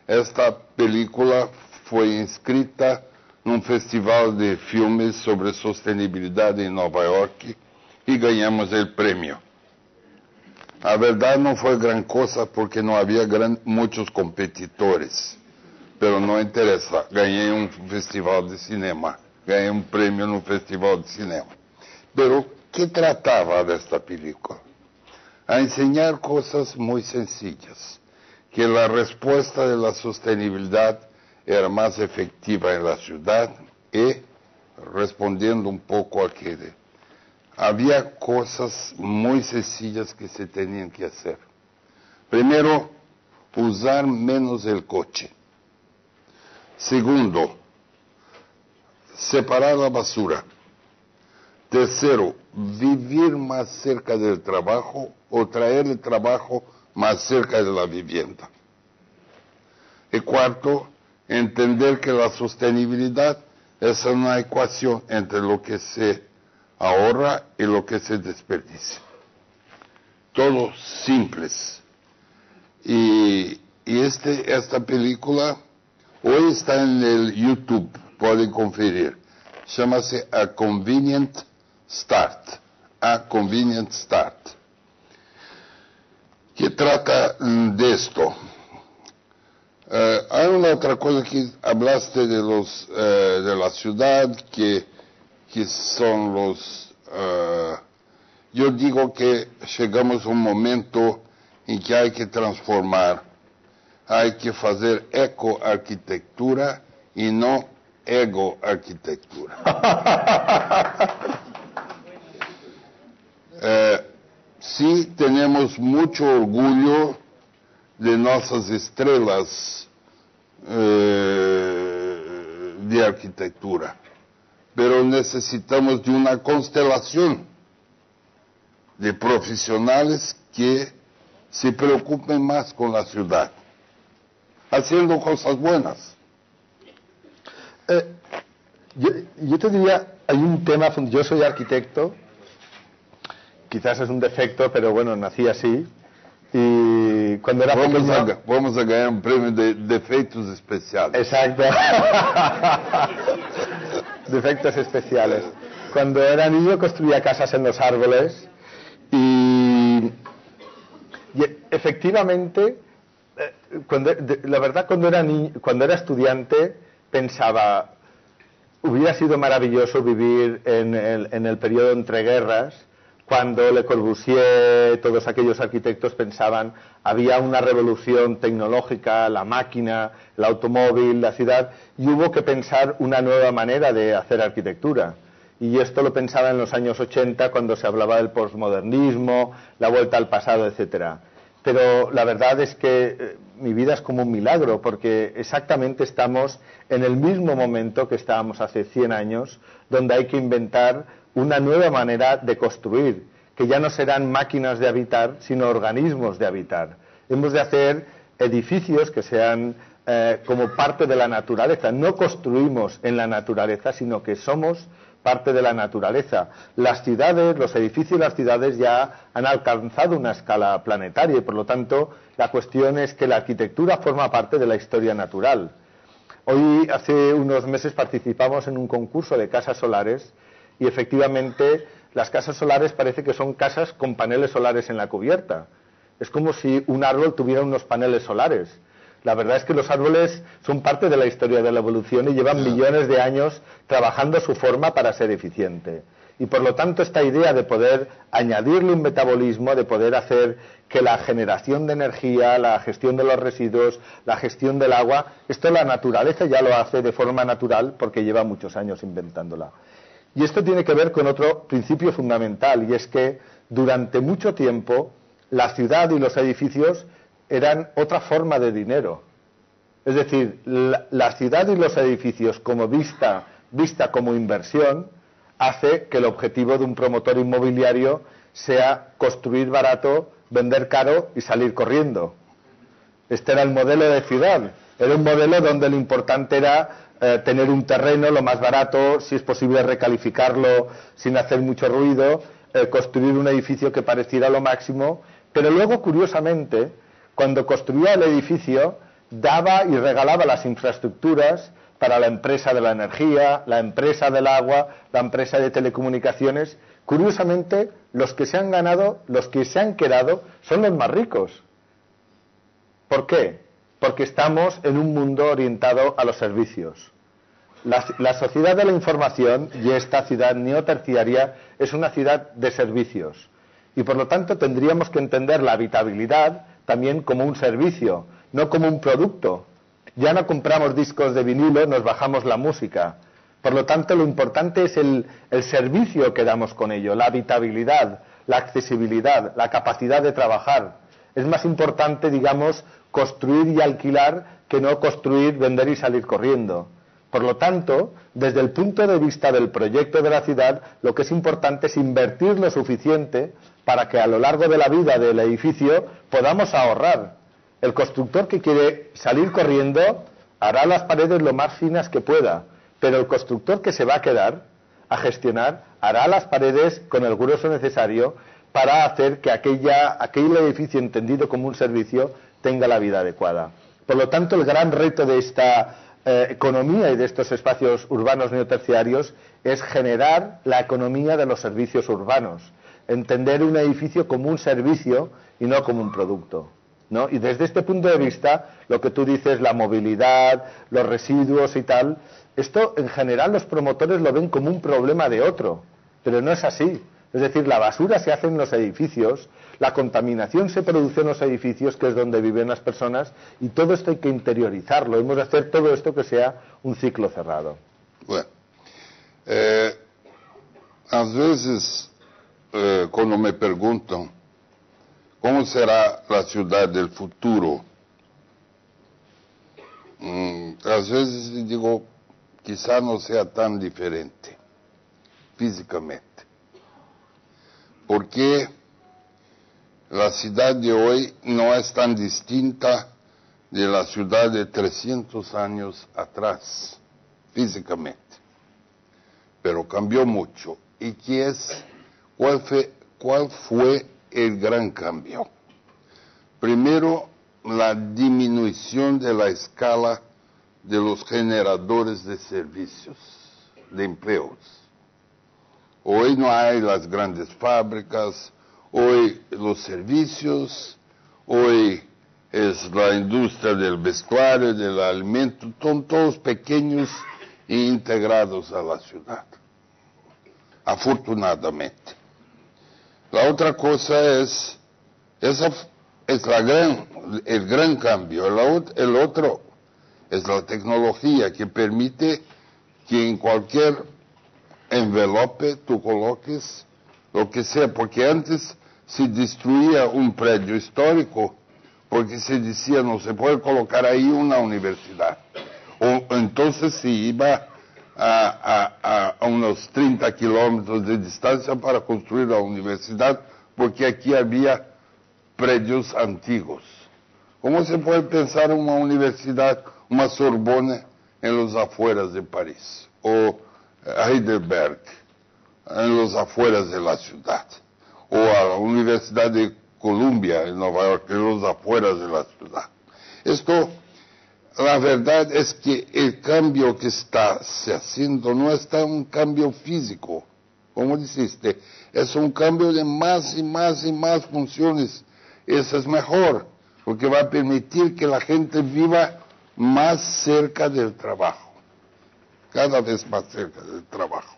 Speaker 3: esta película fue inscrita en un festival de filmes sobre sostenibilidad en Nueva York y ganamos el premio. La verdad no fue gran cosa porque no había muchos competidores, pero no interesa, gané un festival de cinema, gané un premio en un festival de cinema. Pero, ¿qué trataba de esta película? A enseñar cosas muy sencillas, que la respuesta de la sostenibilidad era más efectiva en la ciudad y, respondiendo un poco a que había cosas muy sencillas que se tenían que hacer. Primero, usar menos el coche. Segundo, separar la basura. Tercero, vivir más cerca del trabajo o traer el trabajo más cerca de la vivienda. Y cuarto, entender que la sostenibilidad es una ecuación entre lo que se ahorra y lo que se desperdicia. Todo simples. Y esta película hoy está en el YouTube, pueden conferir. Llama-se A Convenient Start. A Convenient Start. Que trata de esto. Hay una otra cosa que hablaste de la ciudad, que son los... yo digo que llegamos a un momento en que hay que transformar, hay que hacer ecoarquitectura y no ego-arquitectura. Sí tenemos mucho orgullo de nuestras estrellas de arquitectura, pero necesitamos de una constelación de profesionales que se preocupen más con la ciudad, haciendo cosas buenas.
Speaker 2: Yo te diría, hay un tema, yo soy arquitecto, quizás es un defecto, pero bueno, nací así, y cuando era pequeño...
Speaker 3: Vamos a ganar un premio de defectos especiales.
Speaker 2: Exacto. Defectos especiales. Cuando era niño construía casas en los árboles y efectivamente, la verdad cuando era estudiante pensaba, hubiera sido maravilloso vivir en el periodo entre guerras, cuando Le Corbusier, todos aquellos arquitectos pensaban, había una revolución tecnológica, la máquina, el automóvil, la ciudad, y hubo que pensar una nueva manera de hacer arquitectura. Y esto lo pensaba en los años 80, cuando se hablaba del posmodernismo, la vuelta al pasado, etcétera. Pero la verdad es que mi vida es como un milagro, porque exactamente estamos en el mismo momento que estábamos hace 100 años, donde hay que inventar una nueva manera de construir, que ya no serán máquinas de habitar, sino organismos de habitar. Hemos de hacer edificios que sean como parte de la naturaleza. No construimos en la naturaleza, sino que somos parte de la naturaleza. Las ciudades, los edificios de las ciudades ya han alcanzado una escala planetaria y por lo tanto la cuestión es que la arquitectura forma parte de la historia natural. Hoy, hace unos meses, participamos en un concurso de casas solares y efectivamente las casas solares parece que son casas con paneles solares en la cubierta. Es como si un árbol tuviera unos paneles solares. La verdad es que los árboles son parte de la historia de la evolución y llevan millones de años trabajando su forma para ser eficiente. Y por lo tanto esta idea de poder añadirle un metabolismo, de poder hacer que la generación de energía, la gestión de los residuos, la gestión del agua, esto la naturaleza ya lo hace de forma natural porque lleva muchos años inventándola. Y esto tiene que ver con otro principio fundamental, y es que durante mucho tiempo la ciudad y los edificios eran otra forma de dinero. Es decir, la ciudad y los edificios como vista como inversión, hace que el objetivo de un promotor inmobiliario sea construir barato, vender caro y salir corriendo. Este era el modelo de ciudad. Era un modelo donde lo importante era tener un terreno lo más barato, si es posible recalificarlo sin hacer mucho ruido, construir un edificio que pareciera lo máximo, pero luego, curiosamente, cuando construía el edificio, daba y regalaba las infraestructuras para la empresa de la energía, la empresa del agua, la empresa de telecomunicaciones. Curiosamente, los que se han ganado, los que se han quedado, son los más ricos. ¿Por qué? Porque estamos en un mundo orientado a los servicios. La sociedad de la información y esta ciudad neoterciaria es una ciudad de servicios. Y por lo tanto tendríamos que entender la habitabilidad también como un servicio, no como un producto. Ya no compramos discos de vinilo, nos bajamos la música. Por lo tanto, lo importante es el servicio que damos con ello, la habitabilidad, la accesibilidad, la capacidad de trabajar. Es más importante, digamos, construir y alquilar que no construir, vender y salir corriendo. Por lo tanto, desde el punto de vista del proyecto de la ciudad, lo que es importante es invertir lo suficiente para que a lo largo de la vida del edificio podamos ahorrar. El constructor que quiere salir corriendo hará las paredes lo más finas que pueda, pero el constructor que se va a quedar a gestionar hará las paredes con el grueso necesario para hacer que aquel edificio entendido como un servicio tenga la vida adecuada. Por lo tanto, el gran reto de esta economía y de estos espacios urbanos neoterciarios es generar la economía de los servicios urbanos, entender un edificio como un servicio y no como un producto, ¿no? Y desde este punto de vista, lo que tú dices, la movilidad, los residuos y tal, esto en general los promotores lo ven como un problema de otro, pero no es así. Es decir, la basura se hace en los edificios, la contaminación se produce en los edificios, que es donde viven las personas, y todo esto hay que interiorizarlo. Hemos de hacer todo esto que sea un ciclo cerrado.
Speaker 3: Bueno, às vezes, cuando me preguntan cómo será la ciudad del futuro, às vezes digo, quizá no sea tan diferente físicamente. Porque la ciudad de hoy no es tan distinta de la ciudad de 300 años atrás, físicamente. Pero cambió mucho. ¿Y cuál fue el gran cambio? Primero, la disminución de la escala de los generadores de servicios, de empleos. Hoy no hay las grandes fábricas, hoy los servicios, hoy es la industria del vestuario, del alimento, son todos pequeños e integrados a la ciudad, afortunadamente. La otra cosa es el gran cambio. El otro es la tecnología que permite que en cualquier envelope tú coloques lo que sea, porque antes se destruía un predio histórico porque se decía no se puede colocar ahí una universidad, o entonces se iba a unos 30 kilómetros de distancia para construir la universidad porque aquí había predios antiguos. ¿Cómo se puede pensar una universidad, una Sorbona en los afueras de París o Heidelberg, en los afueras de la ciudad, o a la Universidad de Columbia en Nueva York, en los afueras de la ciudad? Esto, la verdad es que el cambio que está se haciendo no está un cambio físico, como dijiste, es un cambio de más y más y más funciones. Eso es mejor, porque va a permitir que la gente viva más cerca del trabajo. Cada vez más cerca del trabajo.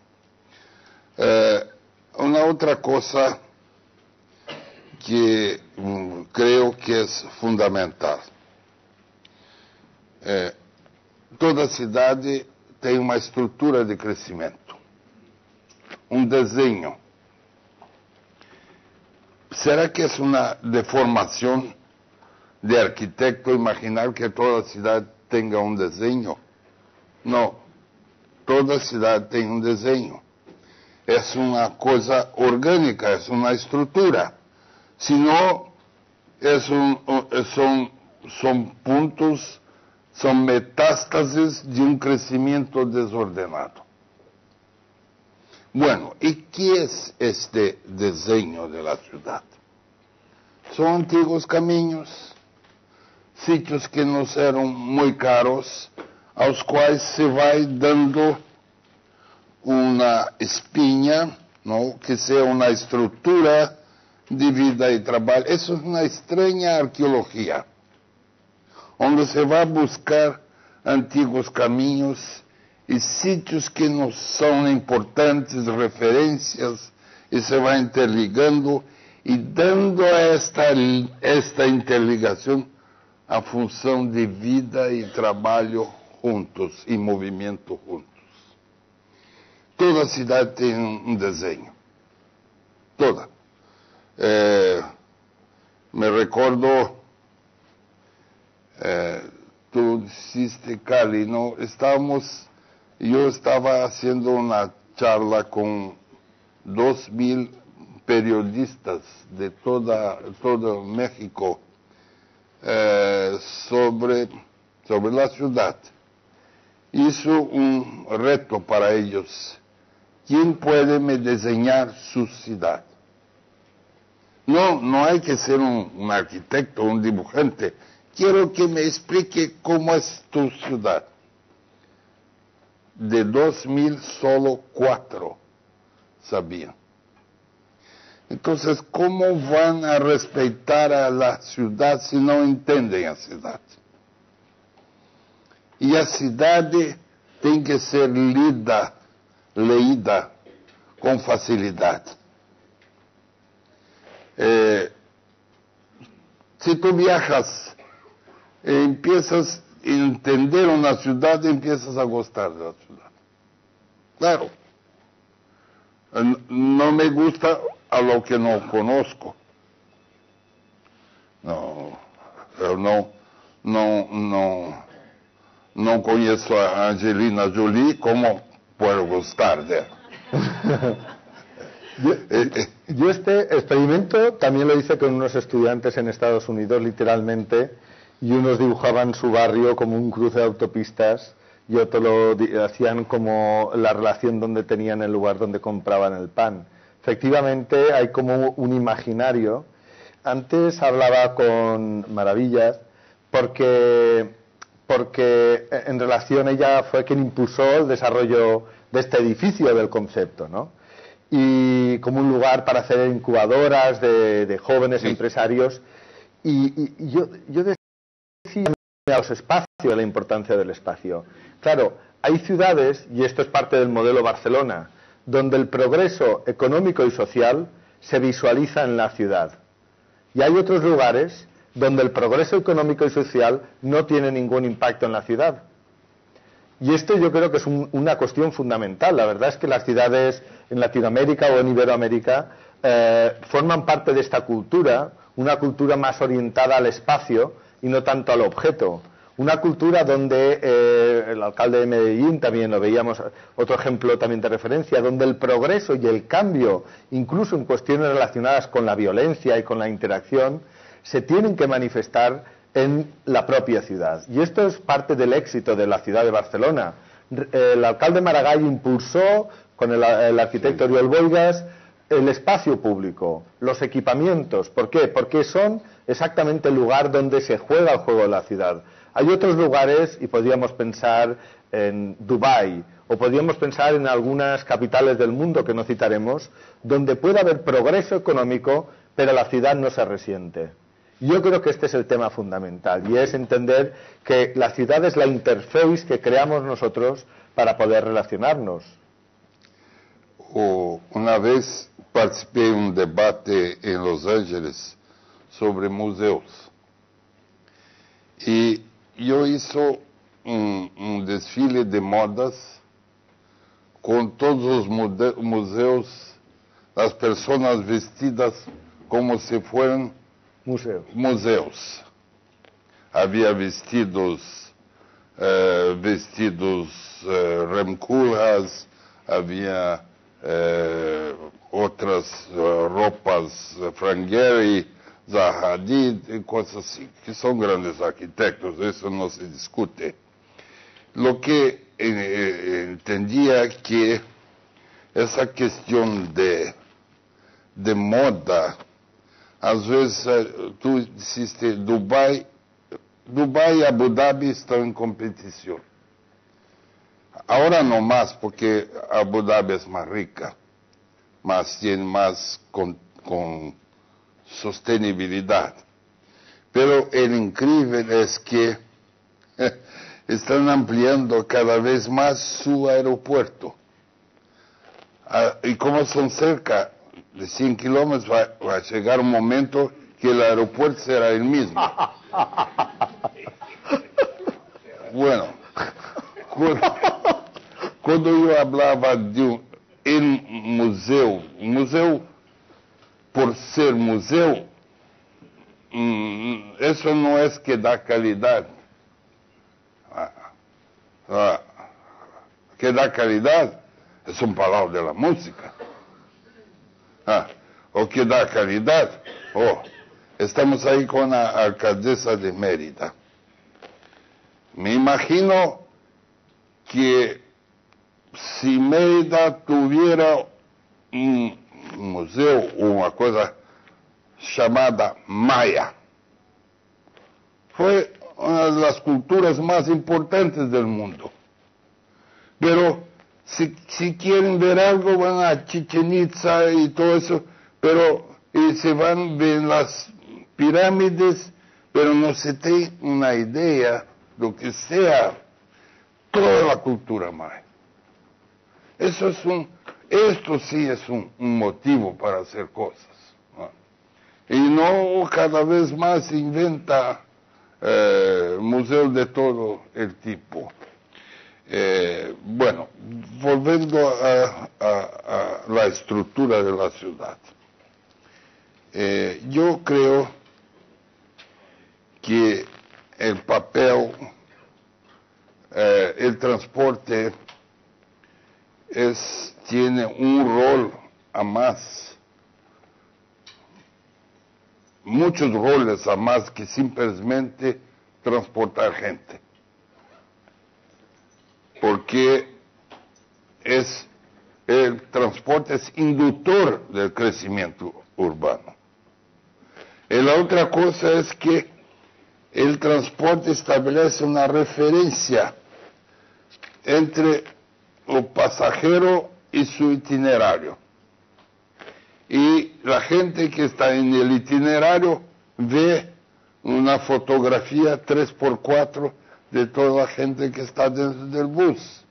Speaker 3: Una otra cosa que creo que es fundamental. Toda cidade tem uma estrutura de crescimento, um desenho. ¿Será que es una deformación de arquitecto imaginar que toda ciudad tenga un diseño? No. Toda ciudad tem um desenho. es una cosa orgánica, es una estructura, sino son puntos, son metástasis de un crecimiento desordenado. Bueno, ¿y qué es este diseño de la ciudad? Son antiguos caminos, sitios que nos eran muy caros, a los cuales se va dando una espinha, ¿no? Que sea una estructura de vida y trabajo. Eso es una extraña arqueología, donde se va a buscar antiguos caminos y sitios que no son importantes, referencias, y se va interligando y dando a esta interligación a función de vida y trabajo juntos y movimiento juntos. Toda ciudad tiene un diseño, toda. Me recuerdo, tú hiciste Cali, ¿no? Yo estaba haciendo una charla con 2,000 periodistas de todo México sobre la ciudad. Hizo un reto para ellos. ¿Quién puede me diseñar su ciudad? No hay que ser un arquitecto, un dibujante. Quiero que me explique cómo es tu ciudad. De 2,000, solo 4 sabían. Entonces, ¿cómo van a respetar a la ciudad si no entienden a ciudad? Y a ciudad tiene que ser leída con facilidad. Si tú viajas, empiezas a entender una ciudad, empiezas a gustar de la ciudad. Claro, no me gusta a lo que no conozco. No conozco a Angelina Jolie, ¿cómo puedo gustar de ella?
Speaker 2: Yo este experimento también lo hice con unos estudiantes en Estados Unidos, literalmente, y unos dibujaban su barrio como un cruce de autopistas y otros lo hacían como la relación donde tenían el lugar donde compraban el pan. Efectivamente hay como un imaginario. Antes hablaba con Maravillas porque en relación ella fue quien impulsó el desarrollo de este edificio del concepto, ¿no? Y como un lugar para hacer incubadoras de jóvenes empresarios. Y yo decía a los espacios, la importancia del espacio. Claro, hay ciudades, y esto es parte del modelo Barcelona, donde el progreso económico y social se visualiza en la ciudad. Y hay otros lugares donde el progreso económico y social no tiene ningún impacto en la ciudad. Y esto yo creo que es una cuestión fundamental. La verdad es que las ciudades en Latinoamérica o en Iberoamérica forman parte de esta cultura, una cultura más orientada al espacio y no tanto al objeto. Una cultura donde el alcalde de Medellín, también lo veíamos, otro ejemplo también de referencia, donde el progreso y el cambio, incluso en cuestiones relacionadas con la violencia y con la interacción, se tienen que manifestar en la propia ciudad. Y esto es parte del éxito de la ciudad de Barcelona. El alcalde Maragall impulsó, con el arquitecto Oriol Bohigas, el espacio público, los equipamientos. ¿Por qué? Porque son exactamente el lugar donde se juega el juego de la ciudad. Hay otros lugares, y podríamos pensar en Dubái, o podríamos pensar en algunas capitales del mundo que no citaremos, donde puede haber progreso económico, pero la ciudad no se resiente. Yo creo que este es el tema fundamental, y es entender que la ciudad es la interface que creamos nosotros para poder relacionarnos.
Speaker 3: Una vez participé en un debate en Los Ángeles sobre museos. Y yo hice un desfile de modas con todos los museos, las personas vestidas como si fueran museos. Había vestidos Rem Koolhaas, había otras ropas, Frank Gehry, Zaha Hadid, y cosas así, que son grandes arquitectos, eso no se discute. Lo que entendía que esa cuestión de moda, às vezes tú dijiste Dubái y Abu Dhabi están en competición. Ahora no más, porque Abu Dhabi es más rica, tiene más con sostenibilidad. Pero el increíble es que están ampliando cada vez más su aeropuerto. Y como son cerca de 100 kilómetros, va a llegar un momento que el aeropuerto será el mismo. Bueno, cuando yo hablaba de un museo, por ser museo, eso no es que da calidad. Que da calidad es un palabra de la música. O que da calidad. Estamos ahí con la alcaldesa de Mérida. Me imagino que si Mérida tuviera un museo o una cosa llamada Maya, fue una de las culturas más importantes del mundo. Pero si quieren ver algo, van a Chichén Itzá y todo eso, y se van a ver las pirámides, pero no se tiene una idea de lo que sea toda la cultura maya. Esto sí es un motivo para hacer cosas, ¿no? Y no cada vez más se inventa museos de todo el tipo. Bueno, volviendo a la estructura de la ciudad. Yo creo que el papel, el transporte tiene un rol a más, muchos roles a más que simplemente transportar gente. Porque el transporte es inductor del crecimiento urbano. Y la otra cosa es que el transporte establece una referencia entre el pasajero y su itinerario. Y la gente que está en el itinerario ve una fotografía 3x4 de toda la gente que está dentro del bus.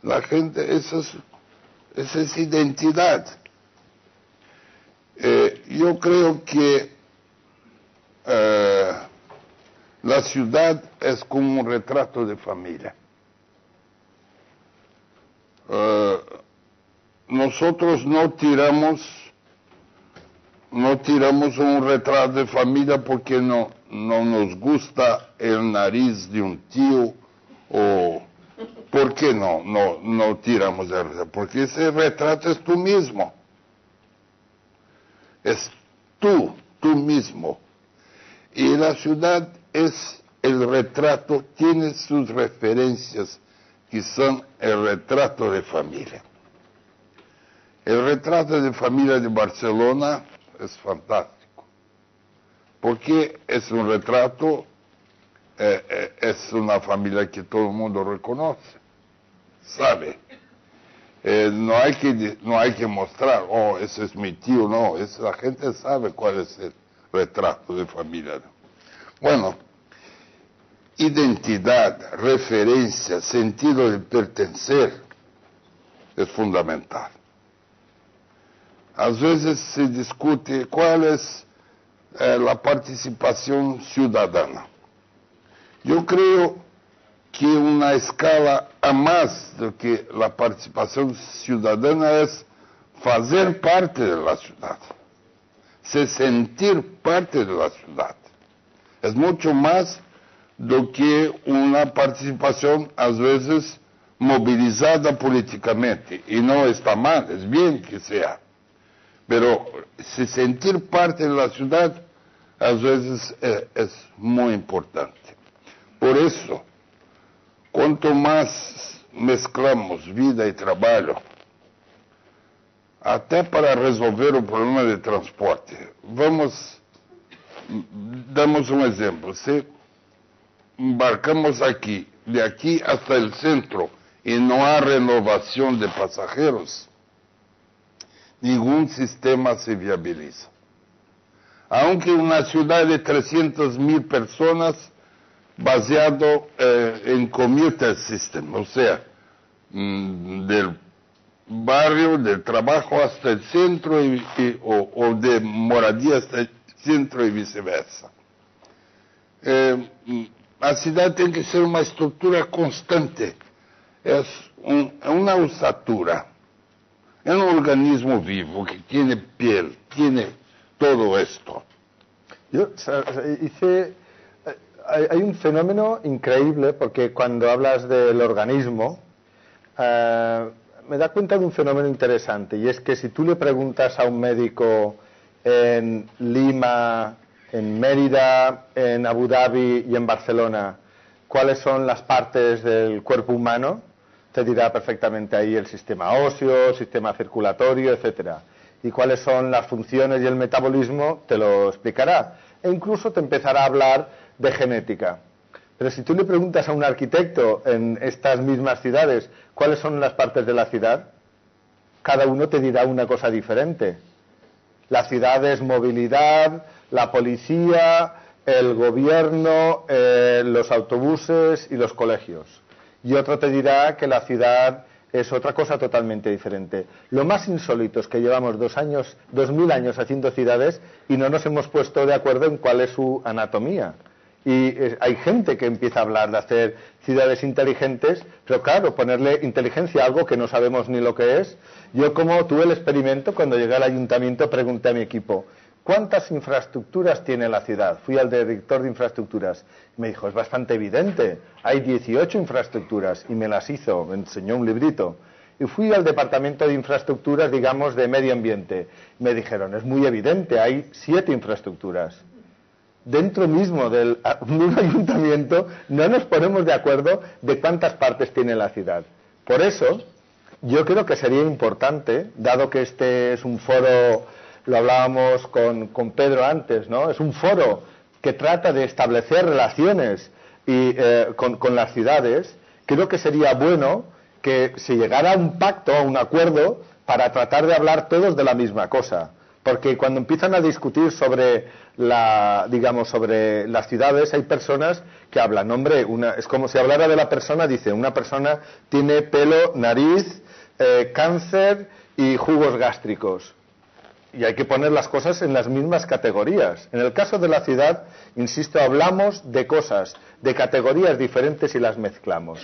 Speaker 3: La gente, esa es identidad. Yo creo que la ciudad es como un retrato de familia. Nosotros no tiramos un retrato de familia porque no nos gusta el nariz de un tío, o ¿por qué no tiramos el retrato? Porque ese retrato es tú mismo. Es tú mismo. Y la ciudad es el retrato, tiene sus referencias que son el retrato de familia. El retrato de familia de Barcelona es fantástico, porque es un retrato, es una familia que todo el mundo reconoce, sabe. No hay que mostrar, ese es mi tío, no, la gente sabe cuál es el retrato de familia. Bueno, identidad, referencia, sentido de pertenecer es fundamental. A veces se discute cuál es la participación ciudadana. Yo creo que una escala a más de que la participación ciudadana es hacer parte de la ciudad, se sentir parte de la ciudad. Es mucho más do que una participación, a veces, movilizada políticamente, y no está mal, es bien que sea, pero se sentir parte de la ciudad a veces es muy importante. Por eso, cuanto más mezclamos vida y trabajo, até para resolver o problema de transporte. Damos um exemplo. Se embarcamos aqui, de aqui hasta el centro, e não há renovação de passageiros, nenhum sistema se viabiliza. Aunque uma cidade de 300.000 pessoas, baseado em commuter system, ou seja, del barrio, del trabajo hasta el centro o de moradia hasta el centro y viceversa. A cidade tem que ser uma estrutura constante, é uma usatura, é um organismo vivo que tiene piel, tiene todo esto.
Speaker 2: Hay un fenómeno increíble porque cuando hablas del organismo, me da cuenta de un fenómeno interesante, y es que si tú le preguntas a un médico en Lima, en Mérida, en Abu Dhabi y en Barcelona cuáles son las partes del cuerpo humano, te dirá perfectamente ahí el sistema óseo, sistema circulatorio, etcétera. Y cuáles son las funciones y el metabolismo, te lo explicará. E incluso te empezará a hablar de genética. Pero si tú le preguntas a un arquitecto en estas mismas ciudades cuáles son las partes de la ciudad, cada uno te dirá una cosa diferente. La ciudad es movilidad, la policía, el gobierno, los autobuses y los colegios. Y otro te dirá que la ciudad es otra cosa totalmente diferente. Lo más insólito es que llevamos 2000 años haciendo ciudades y no nos hemos puesto de acuerdo en cuál es su anatomía. Y hay gente que empieza a hablar de hacer ciudades inteligentes, pero claro, ponerle inteligencia a algo que no sabemos ni lo que es. Yo, como tuve el experimento, cuando llegué al ayuntamiento pregunté a mi equipo, ¿cuántas infraestructuras tiene la ciudad? Fui al director de infraestructuras y me dijo, es bastante evidente, hay 18 infraestructuras, y me las hizo, me enseñó un librito. Y fui al departamento de infraestructuras, digamos, de medio ambiente. Me dijeron, es muy evidente, hay 7 infraestructuras. Dentro mismo de un ayuntamiento no nos ponemos de acuerdo de cuántas partes tiene la ciudad. Por eso, yo creo que sería importante, dado que este es un foro, lo hablábamos con Pedro antes, ¿no? Es un foro que trata de establecer relaciones con las ciudades. Creo que sería bueno que se llegara a un pacto, a un acuerdo, para tratar de hablar todos de la misma cosa. Porque cuando empiezan a discutir sobre sobre las ciudades, hay personas que hablan, hombre, es como si hablara de la persona, dice, una persona tiene pelo, nariz, cáncer y jugos gástricos. Y hay que poner las cosas en las mismas categorías. En el caso de la ciudad, insisto, hablamos de cosas, de categorías diferentes y las mezclamos.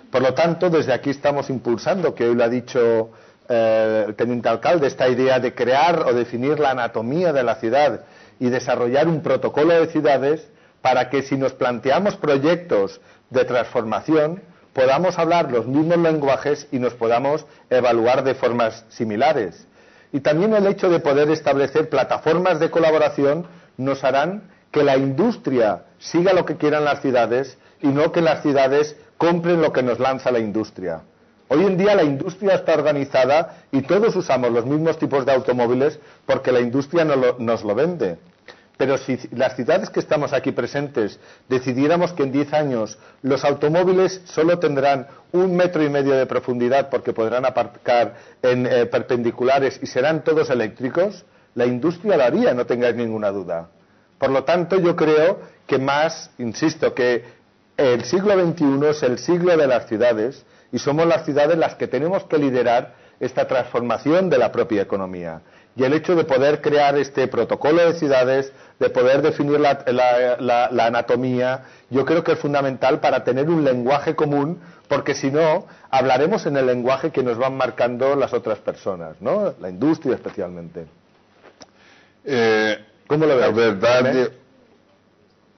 Speaker 2: Por lo tanto, desde aquí estamos impulsando, que hoy lo ha dicho el teniente alcalde, esta idea de crear o definir la anatomía de la ciudad y desarrollar un protocolo de ciudades para que si nos planteamos proyectos de transformación podamos hablar los mismos lenguajes y nos podamos evaluar de formas similares. Y también el hecho de poder establecer plataformas de colaboración nos harán que la industria siga lo que quieran las ciudades y no que las ciudades compren lo que nos lanza la industria. Hoy en día la industria está organizada y todos usamos los mismos tipos de automóviles porque la industria nos lo vende. Pero si las ciudades que estamos aquí presentes decidiéramos que en 10 años los automóviles solo tendrán 1,5 metros de profundidad porque podrán aparcar en perpendiculares y serán todos eléctricos, la industria lo haría, no tengáis ninguna duda. Por lo tanto, yo creo que insisto, que el siglo XXI es el siglo de las ciudades y somos las ciudades las que tenemos que liderar esta transformación de la propia economía. Y el hecho de poder crear este protocolo de ciudades, de poder definir la anatomía, yo creo que es fundamental para tener un lenguaje común, porque si no, hablaremos en el lenguaje que nos van marcando las otras personas, ¿no? La industria especialmente. ¿Cómo lo ves?
Speaker 3: La verdad,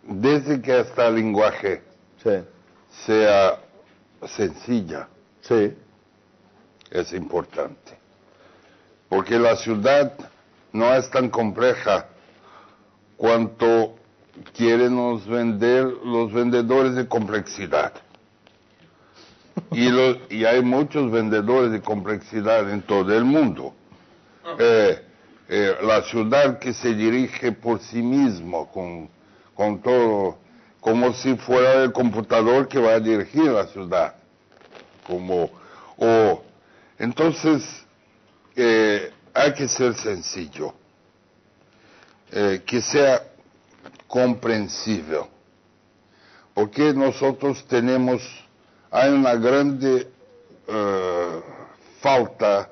Speaker 3: desde que este lenguaje sea sencilla,
Speaker 2: Sí.
Speaker 3: Es importante. Porque la ciudad no es tan compleja cuanto quieren nos vender los vendedores de complejidad. Y hay muchos vendedores de complejidad en todo el mundo. La ciudad que se dirige por sí mismo, con todo, como si fuera el computador que va a dirigir la ciudad. Entonces, hay que ser sencillo, que sea comprensible, porque nosotros hay una grande falta,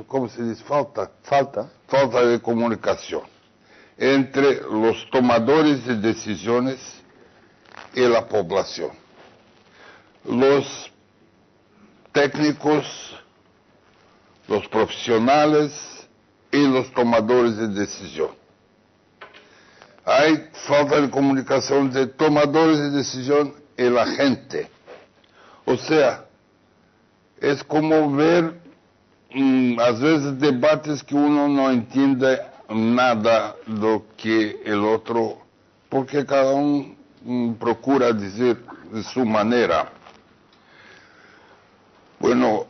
Speaker 3: ¿cómo se dice? Falta de comunicación entre los tomadores de decisiones y la población. Los técnicos, los profesionales y los tomadores de decisión. Hay falta de comunicación de tomadores de decisión y la gente. O sea, es como ver, a veces, debates que uno no entiende nada de lo que el otro, porque cada uno procura decir de su manera. Bueno,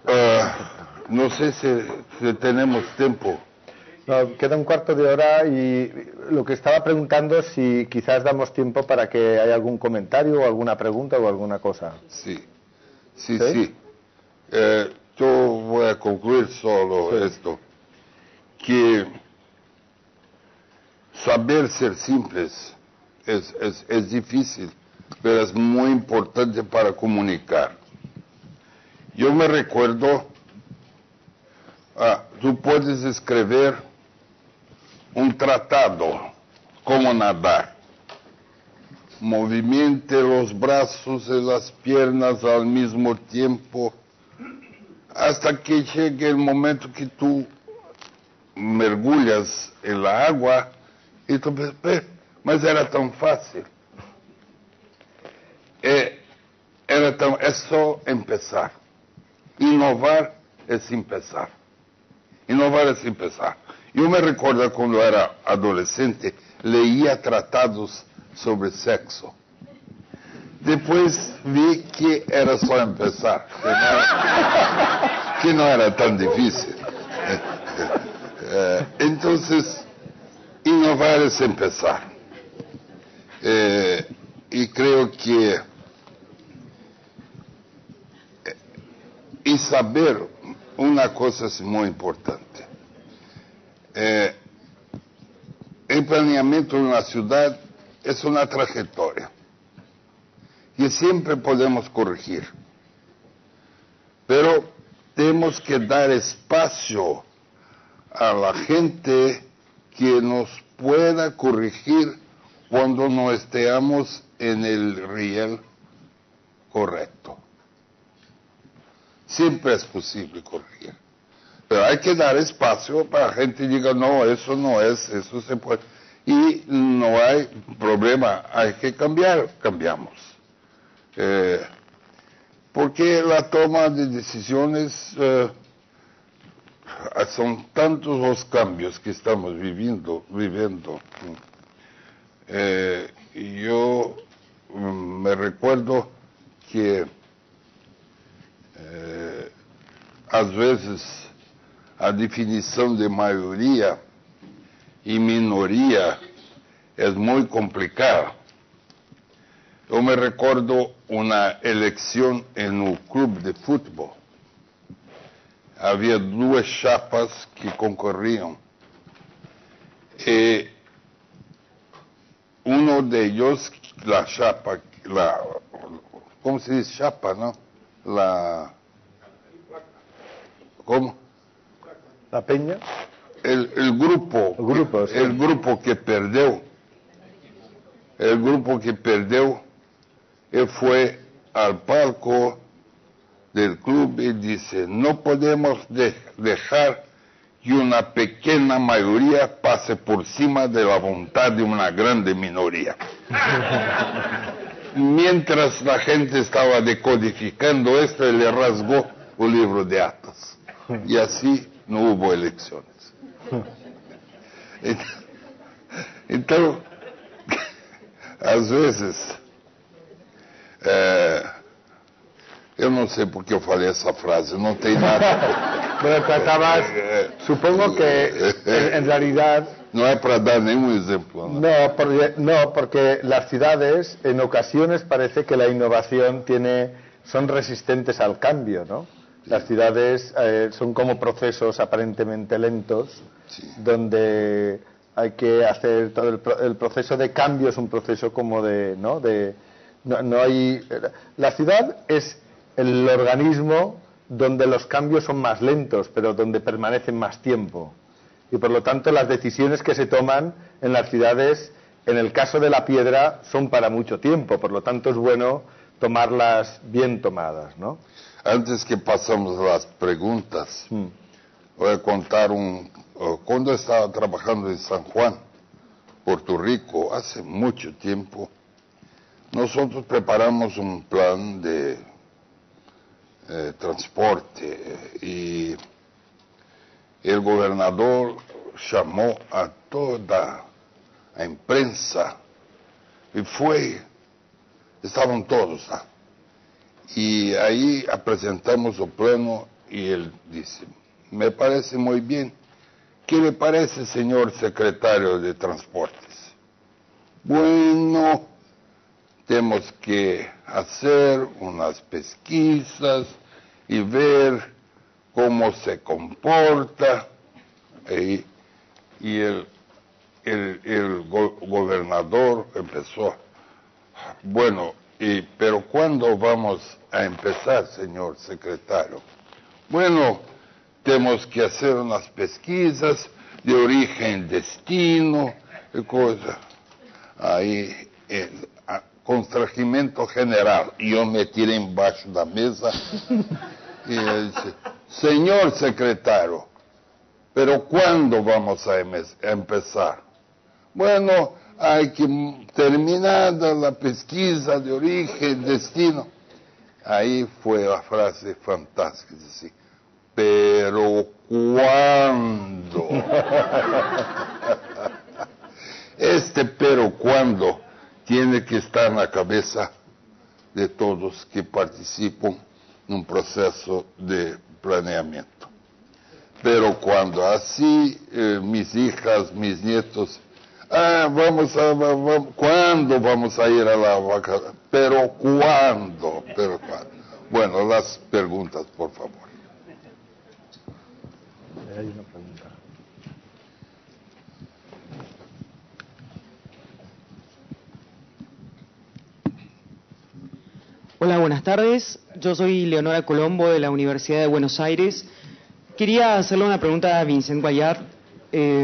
Speaker 3: no sé si tenemos tiempo.
Speaker 2: No, queda un cuarto de hora y lo que estaba preguntando es si quizás damos tiempo para que haya algún comentario o alguna pregunta o alguna cosa.
Speaker 3: Sí. Yo voy a concluir solo esto, que saber ser simples es difícil, pero es muy importante para comunicar. Yo me recuerdo, tú puedes escribir un tratado, como nadar. Movimente los brazos y las piernas al mismo tiempo, hasta que llegue el momento que tú mergulhas en la agua y tú piensas, mas era tan fácil. Es só empezar. Innovar es empezar. Yo me recuerdo cuando era adolescente, leía tratados sobre sexo. Después vi que era só empezar, que no era tan difícil. Entonces, innovar es empezar. Y creo que y saber una cosa es muy importante. El planeamiento de una ciudad es una trayectoria que siempre podemos corregir, pero tenemos que dar espacio a la gente que nos pueda corregir cuando no estemos en el riel correcto. Siempre es posible corregir, pero hay que dar espacio para que la gente diga, no, eso no es, eso se puede. Y no hay problema, hay que cambiar, cambiamos. Porque la toma de decisiones, son tantos los cambios que estamos viviendo. Yo me recuerdo que às vezes a definição de maioria e minoria é muito complicada. Eu me recordo uma eleição no clube de futebol. Havia duas chapas que concorriam. E um deles, a chapa, como se diz chapa, não? ¿Cómo?
Speaker 2: La peña.
Speaker 3: El grupo.
Speaker 2: Sí.
Speaker 3: El grupo que perdió. Él fue al palco del club y dice, no podemos dejar que una pequeña mayoría pase por cima de la voluntad de una grande minoría. mientras la gente estaba decodificando esto, él le rasgó el libro de actas. Y así no hubo elecciones. Então, às vezes, eu não sei porque eu falei essa frase, não tem nada.
Speaker 2: Bueno, tratabas, supongo que en realidad...
Speaker 3: No es para dar ningún ejemplo.
Speaker 2: No, porque las ciudades en ocasiones parece que la innovación son resistentes al cambio, ¿no? Las ciudades son como procesos aparentemente lentos,
Speaker 3: sí,
Speaker 2: donde hay que hacer todo el proceso de cambio es un proceso como no hay. La ciudad es el organismo donde los cambios son más lentos, pero donde permanecen más tiempo. Y por lo tanto las decisiones que se toman en las ciudades, en el caso de la piedra, son para mucho tiempo. Por lo tanto es bueno tomarlas bien tomadas, ¿no?
Speaker 3: Antes que pasamos a las preguntas, voy a contar cuando estaba trabajando en San Juan, Puerto Rico, hace mucho tiempo, nosotros preparamos un plan de transporte y el gobernador llamó a toda la imprensa y estaban todos lá. Y ahí presentamos el plano y él dice, me parece muy bien. ¿Qué le parece, señor secretario de Transportes? Bueno, tenemos que hacer unas pesquisas y ver cómo se comporta. Y el gobernador empezó, bueno, pero ¿cuándo vamos a empezar, señor secretario? Bueno, tenemos que hacer unas pesquisas de origen, destino, y cosas. Ahí, constrangimiento general. Y yo me tiré embaixo da mesa y él dice, señor secretario, pero ¿cuándo vamos a empezar? Bueno, hay que terminar la pesquisa de origen, destino. Ahí fue la frase fantástica, dice, pero ¿cuándo? Pero ¿cuándo? Tiene que estar en la cabeza de todos que participan en un proceso de planeamiento. Pero cuando así, mis hijas, mis nietos, ¿cuándo vamos a ir a la vaca? Pero ¿cuándo? Bueno, las preguntas, por favor.
Speaker 2: Hay una pregunta.
Speaker 4: Hola, buenas tardes. Yo soy Leonora Colombo de la Universidad de Buenos Aires. Quería hacerle una pregunta a Vincent Guayar,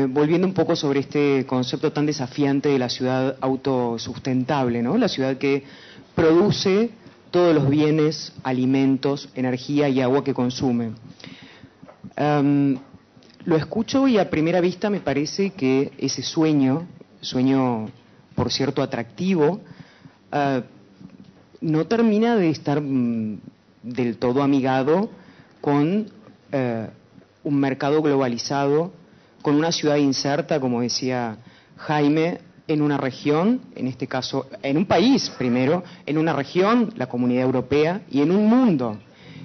Speaker 4: volviendo un poco sobre este concepto tan desafiante de la ciudad autosustentable, ¿no? La ciudad que produce todos los bienes, alimentos, energía y agua que consume. Lo escucho y a primera vista me parece que ese sueño por cierto atractivo, no termina de estar del todo amigado con un mercado globalizado, con una ciudad inserta, como decía Jaime, en una región, en este caso, en un país primero, en una región, la Comunidad Europea, y en un mundo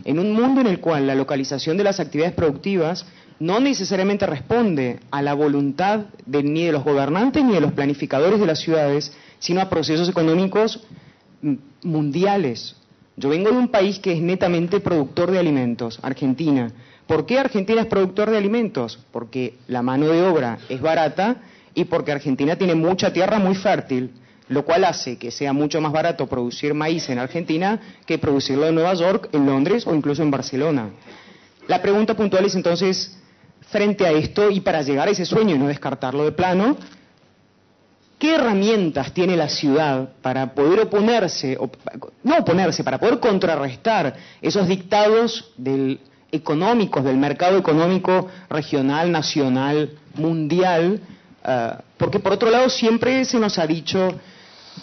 Speaker 4: en el cual la localización de las actividades productivas no necesariamente responde a la voluntad ni de los gobernantes ni de los planificadores de las ciudades, sino a procesos económicos mundiales. Yo vengo de un país que es netamente productor de alimentos, Argentina. ¿Por qué Argentina es productor de alimentos? Porque la mano de obra es barata y porque Argentina tiene mucha tierra muy fértil, lo cual hace que sea mucho más barato producir maíz en Argentina que producirlo en Nueva York, en Londres o incluso en Barcelona. La pregunta puntual es entonces, frente a esto y para llegar a ese sueño y no descartarlo de plano, ¿qué herramientas tiene la ciudad para poder para poder contrarrestar esos dictados económicos, del mercado económico regional, nacional, mundial? Porque por otro lado siempre se nos ha dicho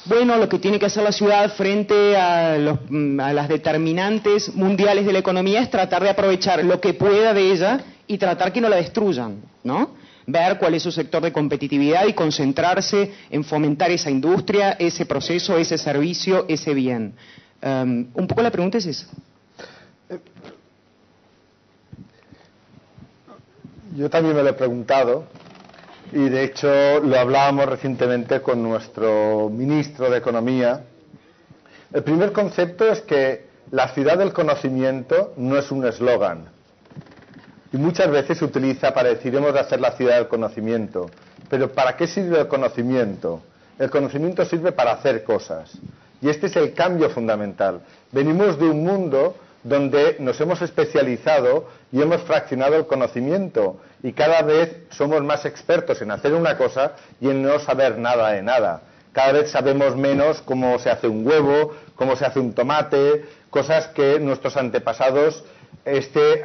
Speaker 4: bueno, lo que tiene que hacer la ciudad frente a las determinantes mundiales de la economía es tratar de aprovechar lo que pueda de ella y tratar que no la destruyan, ¿no? Ver cuál es su sector de competitividad y concentrarse en fomentar esa industria, ese proceso, ese servicio, ese bien. Un poco la pregunta es esa.
Speaker 2: Yo también me lo he preguntado y de hecho lo hablábamos recientemente con nuestro ministro de Economía. El primer concepto es que la ciudad del conocimiento no es un eslogan y muchas veces se utiliza para decir hemos de hacer la ciudad del conocimiento. Pero ¿para qué sirve el conocimiento? El conocimiento sirve para hacer cosas y este es el cambio fundamental. Venimos de un mundo donde nos hemos especializado y hemos fraccionado el conocimiento y cada vez somos más expertos en hacer una cosa y en no saber nada de nada. Cada vez sabemos menos cómo se hace un huevo, cómo se hace un tomate, cosas que nuestros antepasados, este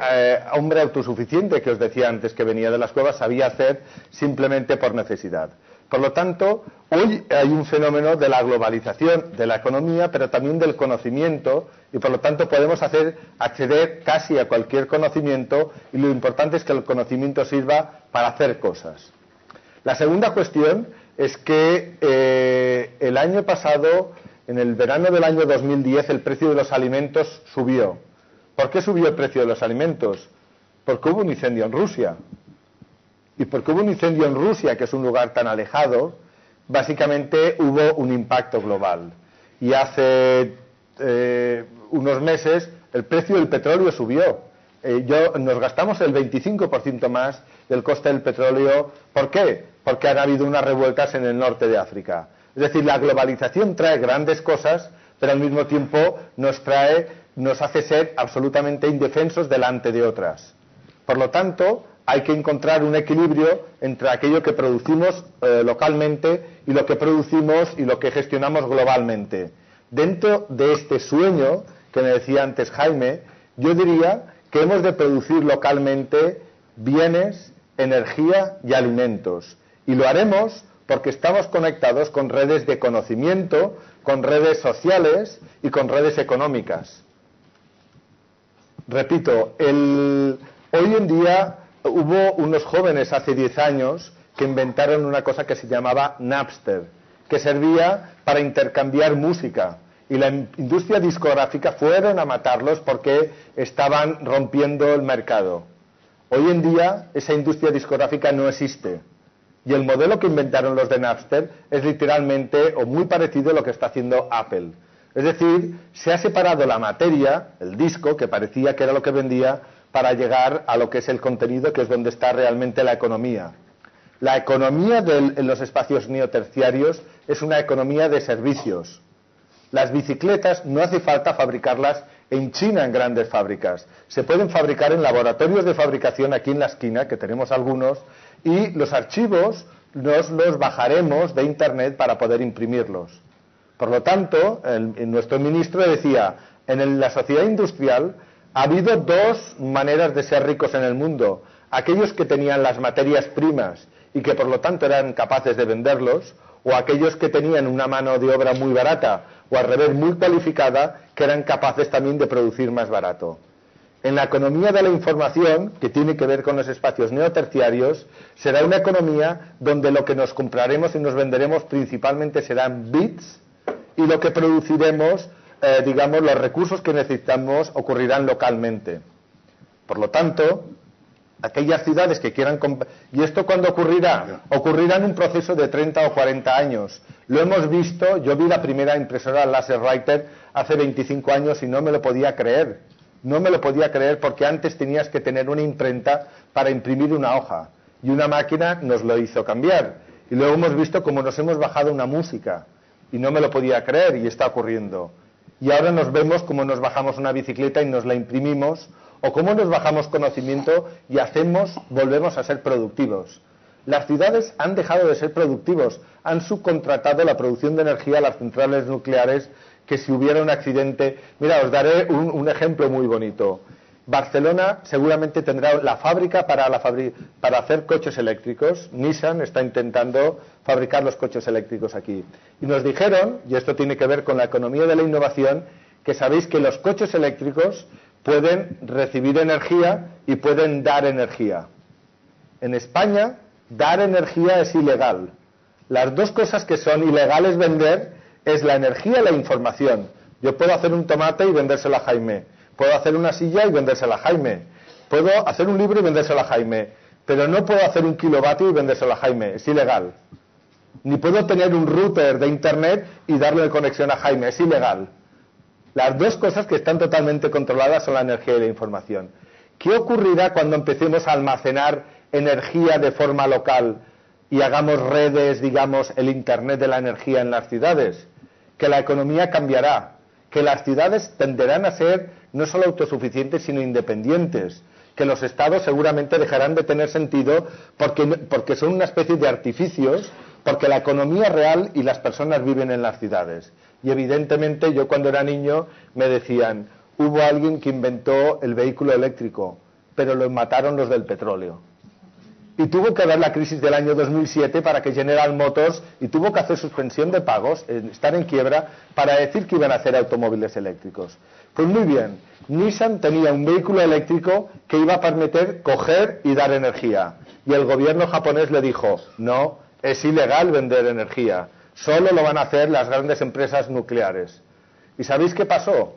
Speaker 2: hombre autosuficiente que os decía antes que venía de las cuevas, sabía hacer simplemente por necesidad. Por lo tanto, hoy hay un fenómeno de la globalización de la economía, pero también del conocimiento, y por lo tanto podemos acceder casi a cualquier conocimiento, y lo importante es que el conocimiento sirva para hacer cosas. La segunda cuestión es que el año pasado, en el verano del año 2010, el precio de los alimentos subió. ¿Por qué subió el precio de los alimentos? Porque hubo un incendio en Rusia. Y porque hubo un incendio en Rusia, que es un lugar tan alejado, básicamente hubo un impacto global. Y hace unos meses el precio del petróleo subió. Nos gastamos el 25% más del coste del petróleo. ¿Por qué? Porque han habido unas revueltas en el norte de África. Es decir, la globalización trae grandes cosas, pero al mismo tiempo nos hace ser absolutamente indefensos delante de otras. Por lo tanto, hay que encontrar un equilibrio entre aquello que producimos localmente y lo que producimos y lo que gestionamos globalmente. Dentro de este sueño que me decía antes Jaime, yo diría que hemos de producir localmente bienes, energía y alimentos. Y lo haremos porque estamos conectados con redes de conocimiento, con redes sociales y con redes económicas. Repito, hoy en día hubo unos jóvenes hace 10 años que inventaron una cosa que se llamaba Napster, que servía para intercambiar música. Y la industria discográfica fueron a matarlos porque estaban rompiendo el mercado. Hoy en día esa industria discográfica no existe. Y el modelo que inventaron los de Napster es literalmente o muy parecido a lo que está haciendo Apple. Es decir, se ha separado la materia, el disco, que parecía que era lo que vendía, para llegar a lo que es el contenido, que es donde está realmente la economía. La economía en los espacios neoterciarios es una economía de servicios. Las bicicletas no hace falta fabricarlas en China en grandes fábricas. Se pueden fabricar en laboratorios de fabricación aquí en la esquina, que tenemos algunos, y los archivos nos los bajaremos de Internet para poder imprimirlos. Por lo tanto, nuestro ministro decía, en la sociedad industrial ha habido dos maneras de ser ricos en el mundo. Aquellos que tenían las materias primas y que por lo tanto eran capaces de venderlos, o aquellos que tenían una mano de obra muy barata, o al revés muy cualificada, que eran capaces también de producir más barato. En la economía de la información, que tiene que ver con los espacios neoterciarios, será una economía donde lo que nos compraremos y nos venderemos principalmente serán bits, y lo que produciremos, digamos, los recursos que necesitamos ocurrirán localmente. Por lo tanto, aquellas ciudades que quieran... ¿Y esto cuándo ocurrirá? Ocurrirá en un proceso de 30 o 40 años. Lo hemos visto, yo vi la primera impresora LaserWriter hace 25 años y no me lo podía creer. No me lo podía creer porque antes tenías que tener una imprenta para imprimir una hoja. Y una máquina nos lo hizo cambiar. Y luego hemos visto cómo nos hemos bajado una música. Y no me lo podía creer y está ocurriendo. Y ahora nos vemos cómo nos bajamos una bicicleta y nos la imprimimos, o cómo nos bajamos conocimiento y volvemos a ser productivos. Las ciudades han dejado de ser productivos, han subcontratado la producción de energía a las centrales nucleares, que si hubiera un accidente... Mira, os daré un ejemplo muy bonito. Barcelona seguramente tendrá la fábrica para hacer coches eléctricos. Nissan está intentando fabricar los coches eléctricos aquí. Y nos dijeron, y esto tiene que ver con la economía de la innovación, que sabéis que los coches eléctricos pueden recibir energía y pueden dar energía. En España, dar energía es ilegal. Las dos cosas que son ilegales vender es la energía y la información. Yo puedo hacer un tomate y vendérselo a Jaime. Puedo hacer una silla y vendérsela a Jaime. Puedo hacer un libro y vendérselo a Jaime. Pero no puedo hacer un kilovatio y vendérselo a Jaime. Es ilegal. Ni puedo tener un router de internet y darle conexión a Jaime. Es ilegal. Las dos cosas que están totalmente controladas son la energía y la información. ¿Qué ocurrirá cuando empecemos a almacenar energía de forma local y hagamos redes, digamos, el internet de la energía en las ciudades? Que la economía cambiará, que las ciudades tenderán a ser no solo autosuficientes, sino independientes, que los estados seguramente dejarán de tener sentido porque son una especie de artificios, porque la economía real y las personas viven en las ciudades. Y evidentemente yo cuando era niño me decían, hubo alguien que inventó el vehículo eléctrico, pero lo mataron los del petróleo. Y tuvo que haber la crisis del año 2007 para que General Motors, y tuvo que hacer suspensión de pagos, estar en quiebra, para decir que iban a hacer automóviles eléctricos. Pues muy bien, Nissan tenía un vehículo eléctrico que iba a permitir coger y dar energía. Y el gobierno japonés le dijo, no, es ilegal vender energía, solo lo van a hacer las grandes empresas nucleares. ¿Y sabéis qué pasó?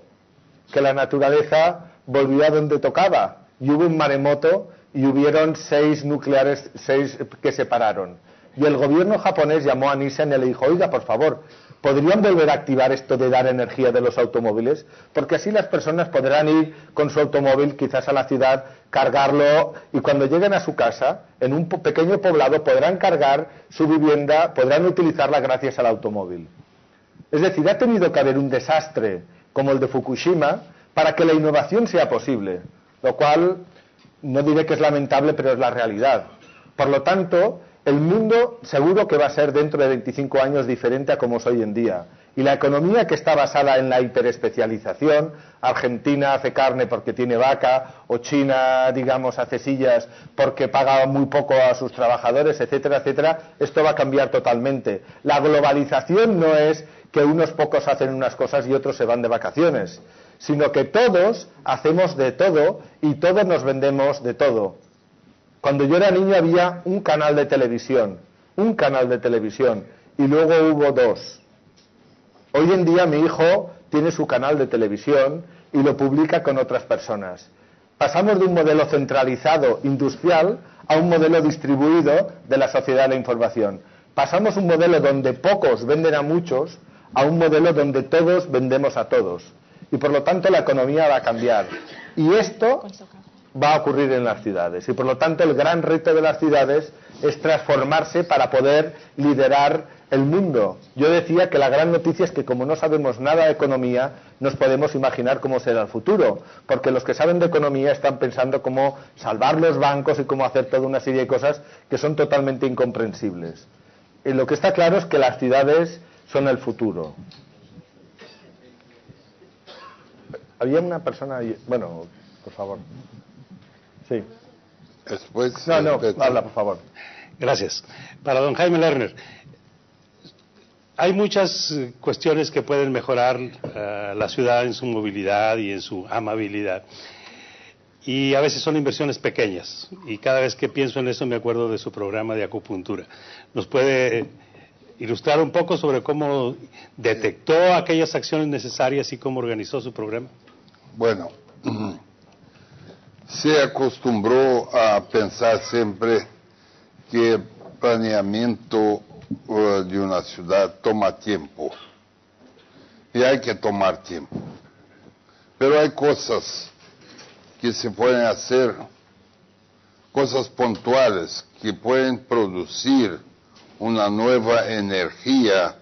Speaker 2: Que la naturaleza volvió a donde tocaba, y hubo un maremoto, y hubieron 6 nucleares, 6 que se pararon. Y el gobierno japonés llamó a Nissan y le dijo, oiga, por favor, ¿podrían volver a activar esto de dar energía de los automóviles? Porque así las personas podrán ir con su automóvil quizás a la ciudad, cargarlo, y cuando lleguen a su casa, en un pequeño poblado, podrán cargar su vivienda, podrán utilizarla gracias al automóvil. Es decir, ha tenido que haber un desastre como el de Fukushima para que la innovación sea posible, lo cual no diré que es lamentable, pero es la realidad. Por lo tanto, el mundo seguro que va a ser dentro de 25 años diferente a como es hoy en día. Y la economía que está basada en la hiperespecialización, Argentina hace carne porque tiene vaca, o China, digamos, hace sillas porque paga muy poco a sus trabajadores, etcétera, etcétera, esto va a cambiar totalmente. La globalización no es que unos pocos hacen unas cosas y otros se van de vacaciones, sino que todos hacemos de todo y todos nos vendemos de todo. Cuando yo era niño había un canal de televisión, y luego hubo 2. Hoy en día mi hijo tiene su canal de televisión y lo publica con otras personas. Pasamos de un modelo centralizado, industrial, a un modelo distribuido de la sociedad de la información. Pasamos un modelo donde pocos venden a muchos a un modelo donde todos vendemos a todos. Y por lo tanto la economía va a cambiar. Y esto va a ocurrir en las ciudades. Y por lo tanto el gran reto de las ciudades es transformarse para poder liderar el mundo. Yo decía que la gran noticia es que como no sabemos nada de economía, nos podemos imaginar cómo será el futuro. Porque los que saben de economía están pensando cómo salvar los bancos y cómo hacer toda una serie de cosas que son totalmente incomprensibles. Y lo que está claro es que las ciudades son el futuro. Había una persona ahí. Bueno, por favor. Sí.
Speaker 3: Después.
Speaker 2: No, habla, por favor.
Speaker 5: Gracias. Para don Jaime Lerner, hay muchas cuestiones que pueden mejorar la ciudad en su movilidad y en su amabilidad. Y a veces son inversiones pequeñas. Y cada vez que pienso en eso me acuerdo de su programa de acupuntura. ¿Nos puede ilustrar un poco sobre cómo detectó aquellas acciones necesarias y cómo organizó su programa?
Speaker 3: Bueno, se acostumbró a pensar siempre que el planeamiento de una ciudad toma tiempo. Y hay que tomar tiempo. Pero hay cosas que se pueden hacer, cosas puntuales que pueden producir una nueva energía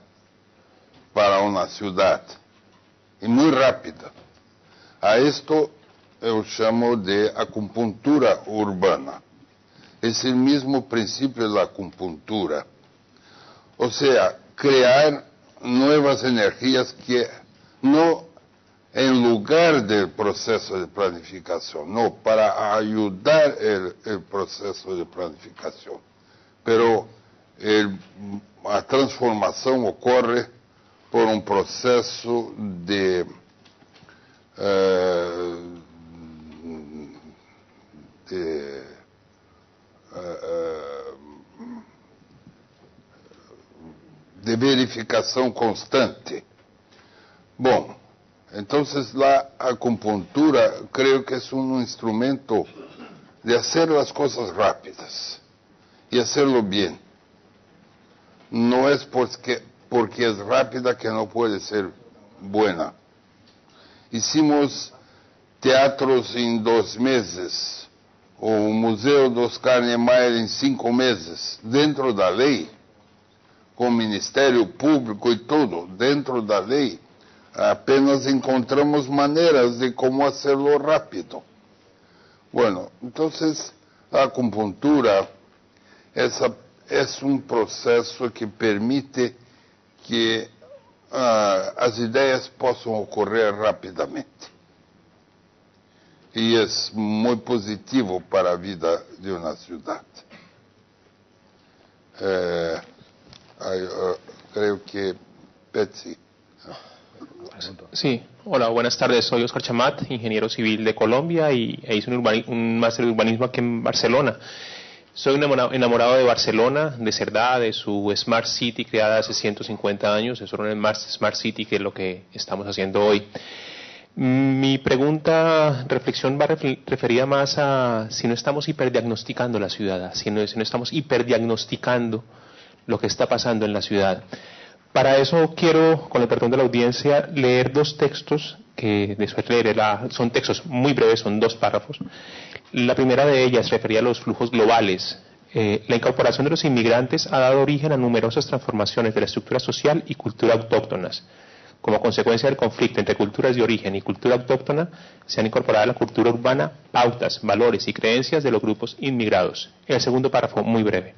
Speaker 3: para una ciudad. Y muy rápida. A esto yo llamo de acupuntura urbana. Es el mismo principio de la acupuntura. O sea, crear nuevas energías que no en lugar del proceso de planificación, no, para ayudar el proceso de planificación. Pero a transformação ocorre por um processo de verificação constante. Bom, então a acupuntura creio que é um instrumento de fazer as coisas rápidas e hacerlo bem. Não é porque é rápida que não pode ser buena. Hicimos teatros em 2 meses, o Museu do Oscar Niemeyer em 5 meses, dentro da lei, com o Ministério Público e tudo, dentro da lei. Apenas encontramos maneiras de como hacerlo rápido. Bueno, entonces a acupuntura es un proceso que permite que as ideias possam ocorrer rapidamente. E é muito positivo para a vida de uma cidade. Creo que Betsy.
Speaker 6: Sí, hola, buenas tardes. Soy Oscar Chamat, ingeniero civil de Colombia y hice un máster de urbanismo aquí en Barcelona. Soy enamorado de Barcelona, de Cerdá, de su Smart City creada hace 150 años. Es una Smart City que es lo que estamos haciendo hoy. Mi reflexión va referida más a si no estamos hiperdiagnosticando la ciudad, si no estamos hiperdiagnosticando lo que está pasando en la ciudad. Para eso quiero, con el perdón de la audiencia, leer 2 textos que después leeré. Son textos muy breves, son 2 párrafos. La primera de ellas refería a los flujos globales. La incorporación de los inmigrantes ha dado origen a numerosas transformaciones de la estructura social y cultura autóctonas. Como consecuencia del conflicto entre culturas de origen y cultura autóctona, se han incorporado a la cultura urbana pautas, valores y creencias de los grupos inmigrados. El segundo párrafo, muy breve.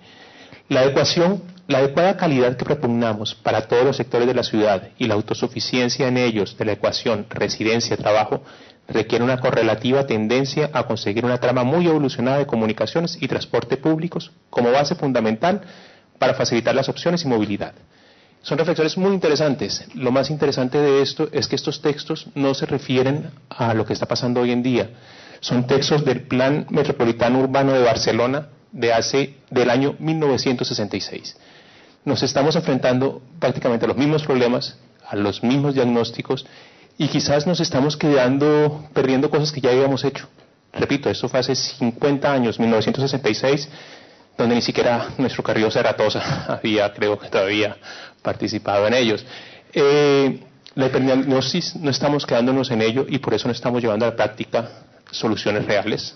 Speaker 6: La adecuada calidad que propugnamos para todos los sectores de la ciudad y la autosuficiencia en ellos de la ecuación residencia-trabajo requiere una correlativa tendencia a conseguir una trama muy evolucionada de comunicaciones y transporte públicos como base fundamental para facilitar las opciones y movilidad. Son reflexiones muy interesantes. Lo más interesante de esto es que estos textos no se refieren a lo que está pasando hoy en día. Son textos del Plan Metropolitano Urbano de Barcelona del año 1966. Nos estamos enfrentando prácticamente a los mismos problemas, a los mismos diagnósticos, y quizás nos estamos perdiendo cosas que ya habíamos hecho. Repito, esto fue hace 50 años, 1966, donde ni siquiera nuestro querido Ceratosa había, creo que todavía, participado en ellos. La hiperdiagnosis no estamos quedándonos en ello y por eso no estamos llevando a la práctica soluciones reales.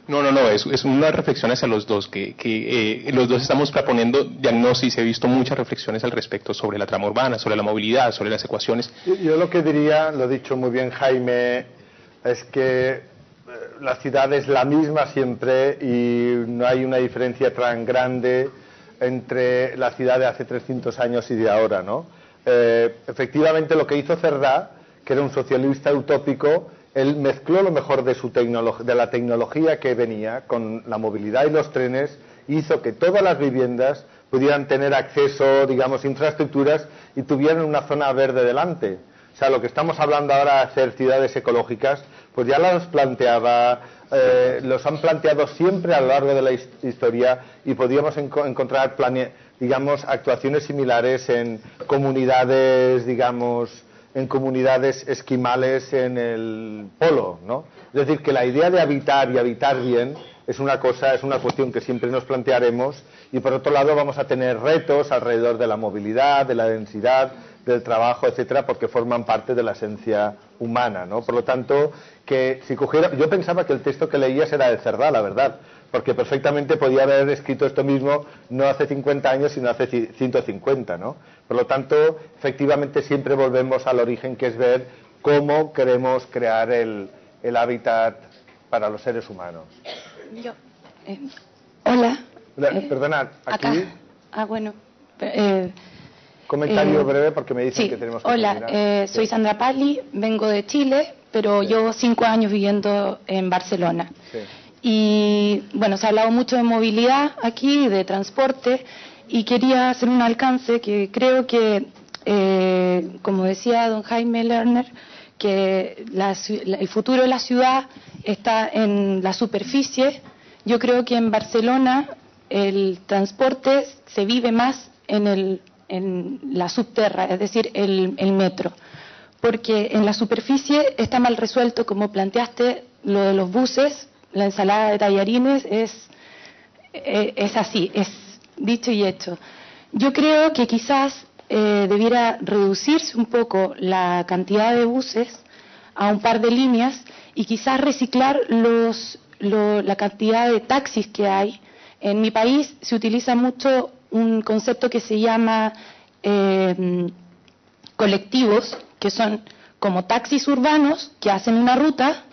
Speaker 6: No, es una reflexión hacia los dos, que los dos estamos proponiendo diagnosis. He visto muchas reflexiones al respecto sobre la trama urbana, sobre la movilidad, sobre las ecuaciones.
Speaker 2: Yo lo que diría, lo ha dicho muy bien Jaime, es que la ciudad es la misma siempre y no hay una diferencia tan grande entre la ciudad de hace 300 años y de ahora, ¿no? Efectivamente lo que hizo Cerdá, que era un socialista utópico, él mezcló lo mejor de la tecnología que venía con la movilidad y los trenes, hizo que todas las viviendas pudieran tener acceso, digamos, infraestructuras y tuvieran una zona verde delante. O sea, lo que estamos hablando ahora de hacer ciudades ecológicas, pues ya los planteaba, los han planteado siempre a lo largo de la historia y podríamos encontrar, digamos, actuaciones similares en comunidades, digamos, en comunidades esquimales en el polo, ¿no? Es decir, que la idea de habitar y habitar bien es una cuestión que siempre nos plantearemos y por otro lado vamos a tener retos alrededor de la movilidad, de la densidad, del trabajo, etcétera, porque forman parte de la esencia humana, ¿no? Por lo tanto, que si yo pensaba que el texto que leías era de Cerdá, la verdad, porque perfectamente podía haber escrito esto mismo no hace 50 años, sino hace 150, ¿no? Por lo tanto, efectivamente siempre volvemos al origen, que es ver cómo queremos crear el hábitat para los seres humanos.
Speaker 7: Hola.
Speaker 2: Perdonad, aquí...
Speaker 7: Acá. Bueno.
Speaker 2: Comentario breve porque me dicen
Speaker 7: sí,
Speaker 2: que tenemos que
Speaker 7: hola, soy Sandra Pali, vengo de Chile, pero llevo 5 años viviendo en Barcelona.
Speaker 2: Sí.
Speaker 7: Y bueno, se ha hablado mucho de movilidad aquí, de transporte, y quería hacer un alcance que creo que, como decía don Jaime Lerner, que el futuro de la ciudad está en la superficie. Yo creo que en Barcelona el transporte se vive más en la subterra, es decir, el metro, porque en la superficie está mal resuelto, como planteaste, lo de los buses, la ensalada de tallarines es así, es dicho y hecho. Yo creo que quizás debiera reducirse un poco la cantidad de buses a un par de líneas y quizás reciclar la cantidad de taxis que hay. En mi país se utiliza mucho un concepto que se llama colectivos, que son como taxis urbanos que hacen una ruta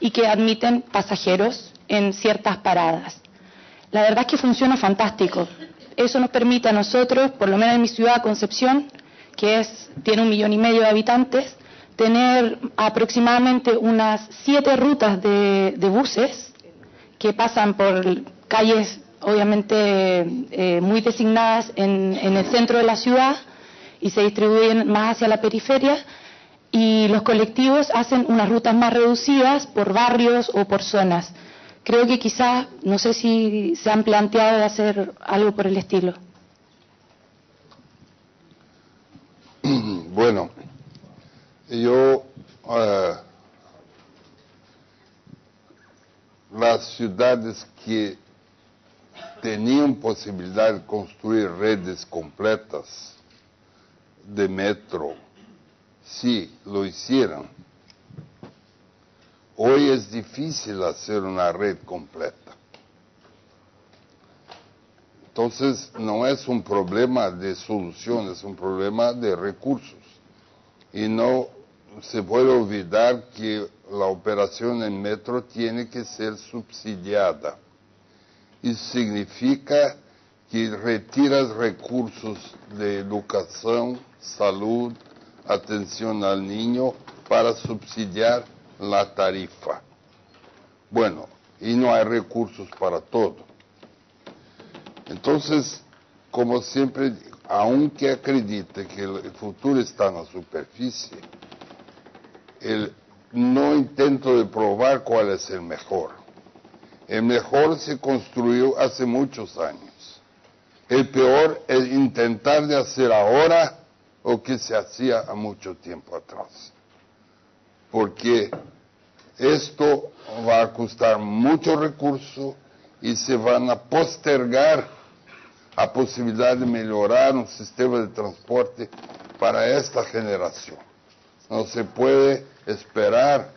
Speaker 7: y que admiten pasajeros en ciertas paradas. La verdad es que funciona fantástico. Eso nos permite a nosotros, por lo menos en mi ciudad, Concepción, que tiene 1,5 millones de habitantes, tener aproximadamente unas 7 rutas de buses que pasan por calles obviamente muy designadas en el centro de la ciudad y se distribuyen más hacia la periferia, y los colectivos hacen unas rutas más reducidas por barrios o por zonas. Creo que quizás, no sé si se han planteado de hacer algo por el estilo.
Speaker 3: Bueno, yo, las ciudades que tenían posibilidad de construir redes completas de metro, sí lo hicieron. Hoy es difícil hacer una red completa. Entonces, no es un problema de solución, es un problema de recursos. Y no se puede olvidar que la operación en metro tiene que ser subsidiada. Isso significa que retiras recursos de educação, saúde, atenção ao niño para subsidiar a tarifa. Bueno, e não há recursos para todo. Então, como sempre, aunque acredite que o futuro está na superfície, não intento de provar qual é o melhor. El mejor se construyó hace muchos años. El peor es intentar de hacer ahora lo que se hacía a mucho tiempo atrás. Porque esto va a costar mucho recurso y se van a postergar a posibilidad de mejorar un sistema de transporte para esta generación. No se puede esperar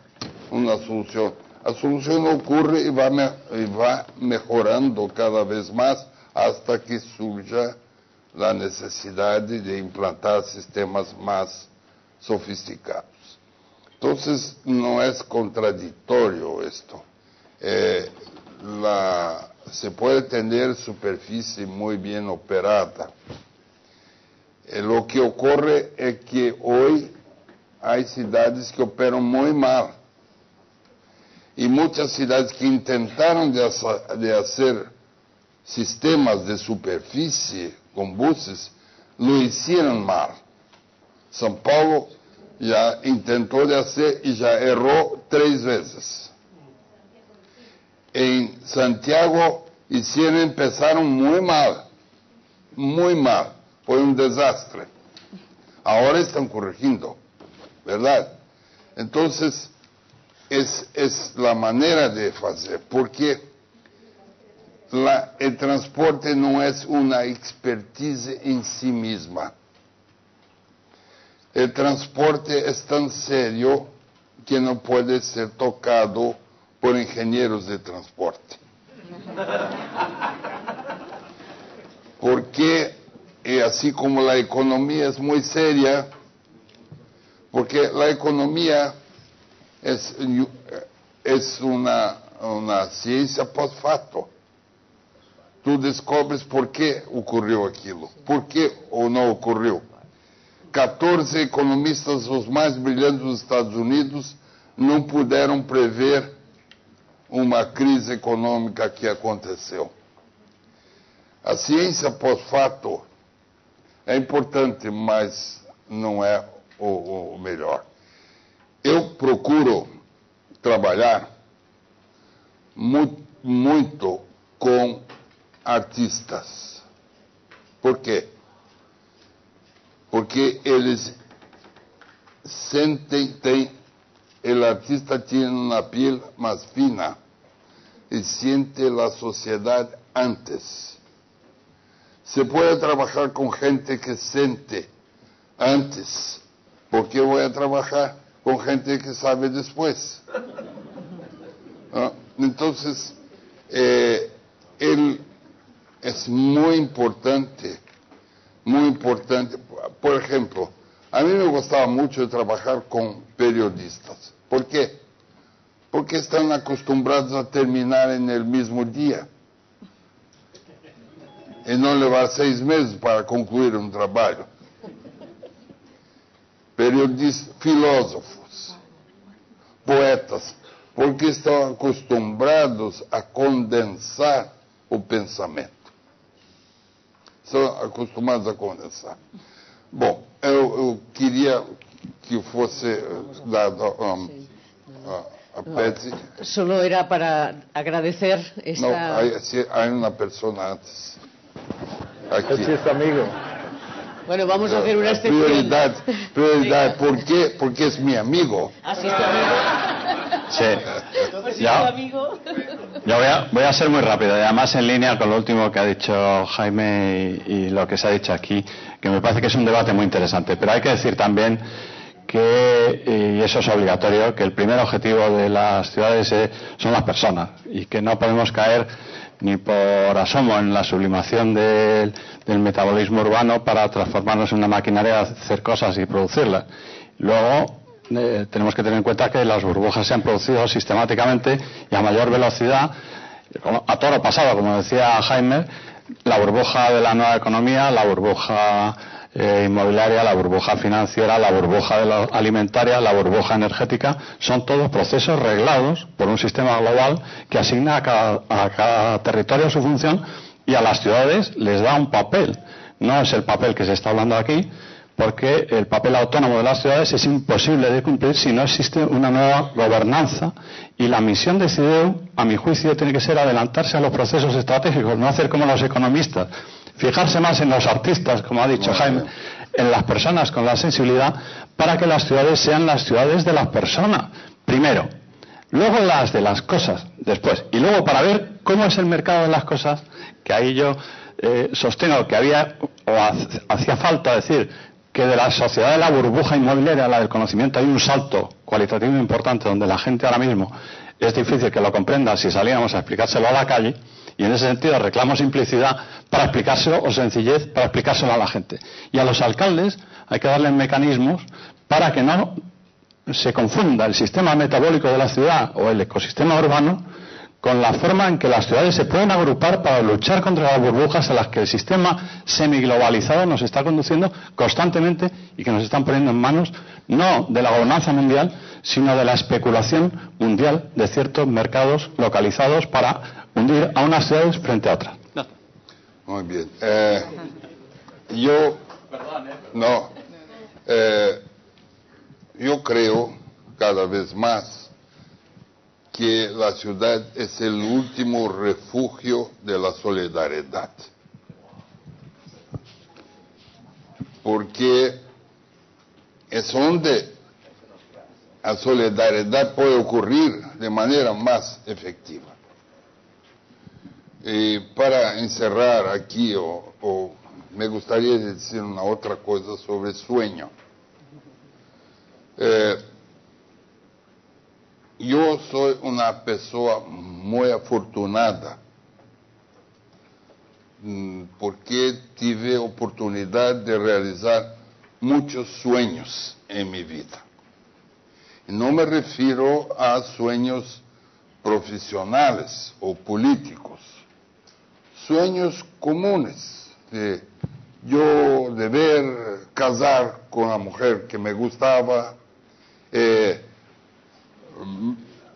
Speaker 3: una solución. La solución ocurre y va mejorando cada vez más hasta que surja la necesidad de implantar sistemas más sofisticados. Entonces, no es contradictorio esto. Se puede tener superficie muy bien operada. Lo que ocurre es que hoy hay ciudades que operan muy mal. Y muchas ciudades que intentaron de hacer sistemas de superficie con buses, lo hicieron mal. São Paulo ya intentó de hacer y ya erró 3 veces. En Santiago empezaron muy mal, fue un desastre. Ahora están corrigiendo, ¿verdad? Entonces, es la manera de hacer, porque el transporte no es una expertise en sí misma. El transporte es tan serio que no puede ser tocado por ingenieros de transporte. Porque, así como la economía es muy seria, porque la economía es una ciencia post-facto. Tú descubres por qué ocurrió aquilo, por qué o no ocurrió. 14 economistas, os mais brilhantes dos Estados Unidos, não puderam prever uma crise econômica que aconteceu. A ciência pós-fato é importante, mas não é o melhor. Eu procuro trabalhar muito com artistas. Por quê? Porque eles sentem, o artista tem uma pele mais fina e sente a sociedade antes. Se pode trabalhar com gente que sente antes, porque vou trabalhar com gente que sabe depois. Então, ele é muito importante. Por exemplo, a mim me gostava muito de trabalhar com periodistas. Por quê? Porque estão acostumados a terminar no mesmo dia e não levar 6 meses para concluir um trabalho. Periodistas, filósofos, poetas, porque estão acostumados a condensar o pensamento. Estão acostumados a condensar. Bom, eu queria que fosse dado a Betsy.
Speaker 8: Solo era para agradecer esta...
Speaker 3: No, hay una persona antes. Aquí.
Speaker 2: Ese es amigo.
Speaker 8: Bueno, vamos a hacer una excepción.
Speaker 3: Prioridad. ¿Por qué? Porque es mi amigo.
Speaker 8: ¿Así es tu amigo?
Speaker 9: Sí. Yo voy a ser muy rápido, y además en línea con lo último que ha dicho Jaime y lo que se ha dicho aquí, que me parece que es un debate muy interesante. Pero hay que decir también que, y eso es obligatorio, que el primer objetivo de las ciudades son las personas, y que no podemos caer ni por asomo en la sublimación del metabolismo urbano para transformarnos en una maquinaria, hacer cosas y producirlas. Luego tenemos que tener en cuenta que las burbujas se han producido sistemáticamente y a mayor velocidad, a toro pasado, como decía Jaime, la burbuja de la nueva economía, la burbuja inmobiliaria, la burbuja financiera, la burbuja alimentaria, la burbuja energética, son todos procesos reglados por un sistema global que asigna a cada territorio su función y a las ciudades les da un papel. No es el papel que se está hablando aquí, porque el papel autónomo de las ciudades es imposible de cumplir si no existe una nueva gobernanza, y la misión de CIDEU, a mi juicio, tiene que ser adelantarse a los procesos estratégicos, no hacer como los economistas, fijarse más en los artistas, como ha dicho Jaime, en las personas con la sensibilidad, para que las ciudades sean las ciudades de las personas, primero, luego las de las cosas, después, y luego para ver cómo es el mercado de las cosas, que ahí yo sostengo que hacía falta decir que de la sociedad de la burbuja inmobiliaria a la del conocimiento hay un salto cualitativo importante, donde la gente ahora mismo es difícil que lo comprenda si saliéramos a explicárselo a la calle, y en ese sentido reclamo simplicidad para explicárselo, o sencillez para explicárselo a la gente. Y a los alcaldes hay que darles mecanismos para que no se confunda el sistema metabólico de la ciudad o el ecosistema urbano con la forma en que las ciudades se pueden agrupar para luchar contra las burbujas a las que el sistema semiglobalizado nos está conduciendo constantemente y que nos están poniendo en manos no de la gobernanza mundial, sino de la especulación mundial de ciertos mercados localizados para hundir a unas ciudades frente a otras. No.
Speaker 3: Muy bien. Yo creo cada vez más que la ciudad es el último refugio de la solidaridad. Porque es donde la solidaridad puede ocurrir de manera más efectiva. Y para encerrar aquí, me gustaría decir una otra cosa sobre sueño. Yo soy una persona muy afortunada porque tuve oportunidad de realizar muchos sueños en mi vida. Y no me refiero a sueños profesionales o políticos, sueños comunes de yo deber casar con la mujer que me gustaba,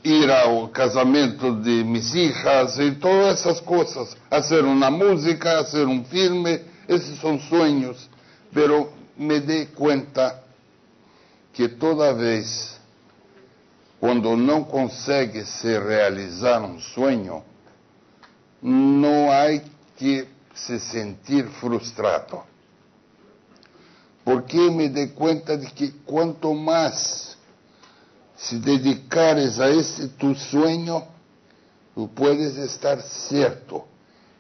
Speaker 3: ir al casamiento de mis hijas y todas esas cosas, hacer una música, hacer un filme, esos son sueños, pero me di cuenta que toda vez cuando no consegue se realizar un sueño, no hay que se sentir frustrado. Porque me di cuenta de que cuanto más se dedicares a ese tu sueño, tú puedes estar cierto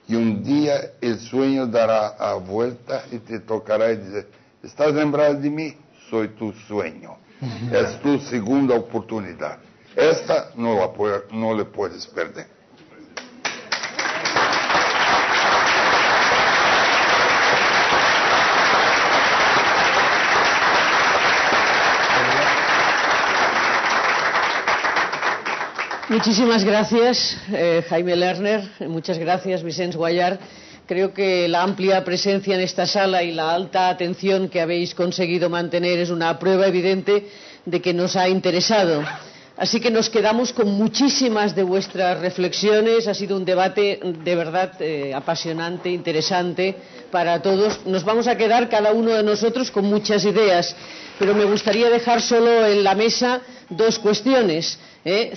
Speaker 3: que un día el sueño dará a vuelta y te tocará y dice, ¿estás lembrado de mí? Soy tu sueño. Es tu segunda oportunidad. Esta no le puedes perder.
Speaker 8: Muchísimas gracias, Jaime Lerner. Muchas gracias, Vicenç Guallart. Creo que la amplia presencia en esta sala y la alta atención que habéis conseguido mantener es una prueba evidente de que nos ha interesado. Así que nos quedamos con muchísimas de vuestras reflexiones. Ha sido un debate de verdad apasionante, interesante para todos. Nos vamos a quedar cada uno de nosotros con muchas ideas, pero me gustaría dejar solo en la mesa dos cuestiones.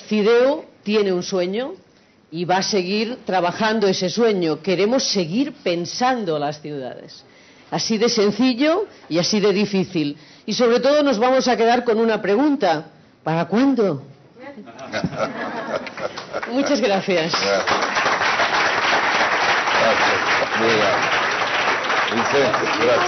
Speaker 8: Cideo tiene un sueño y va a seguir trabajando ese sueño. Queremos seguir pensando las ciudades. Así de sencillo y así de difícil. Y sobre todo nos vamos a quedar con una pregunta. ¿Para cuándo? Muchas gracias.
Speaker 3: Gracias. Vicente, gracias.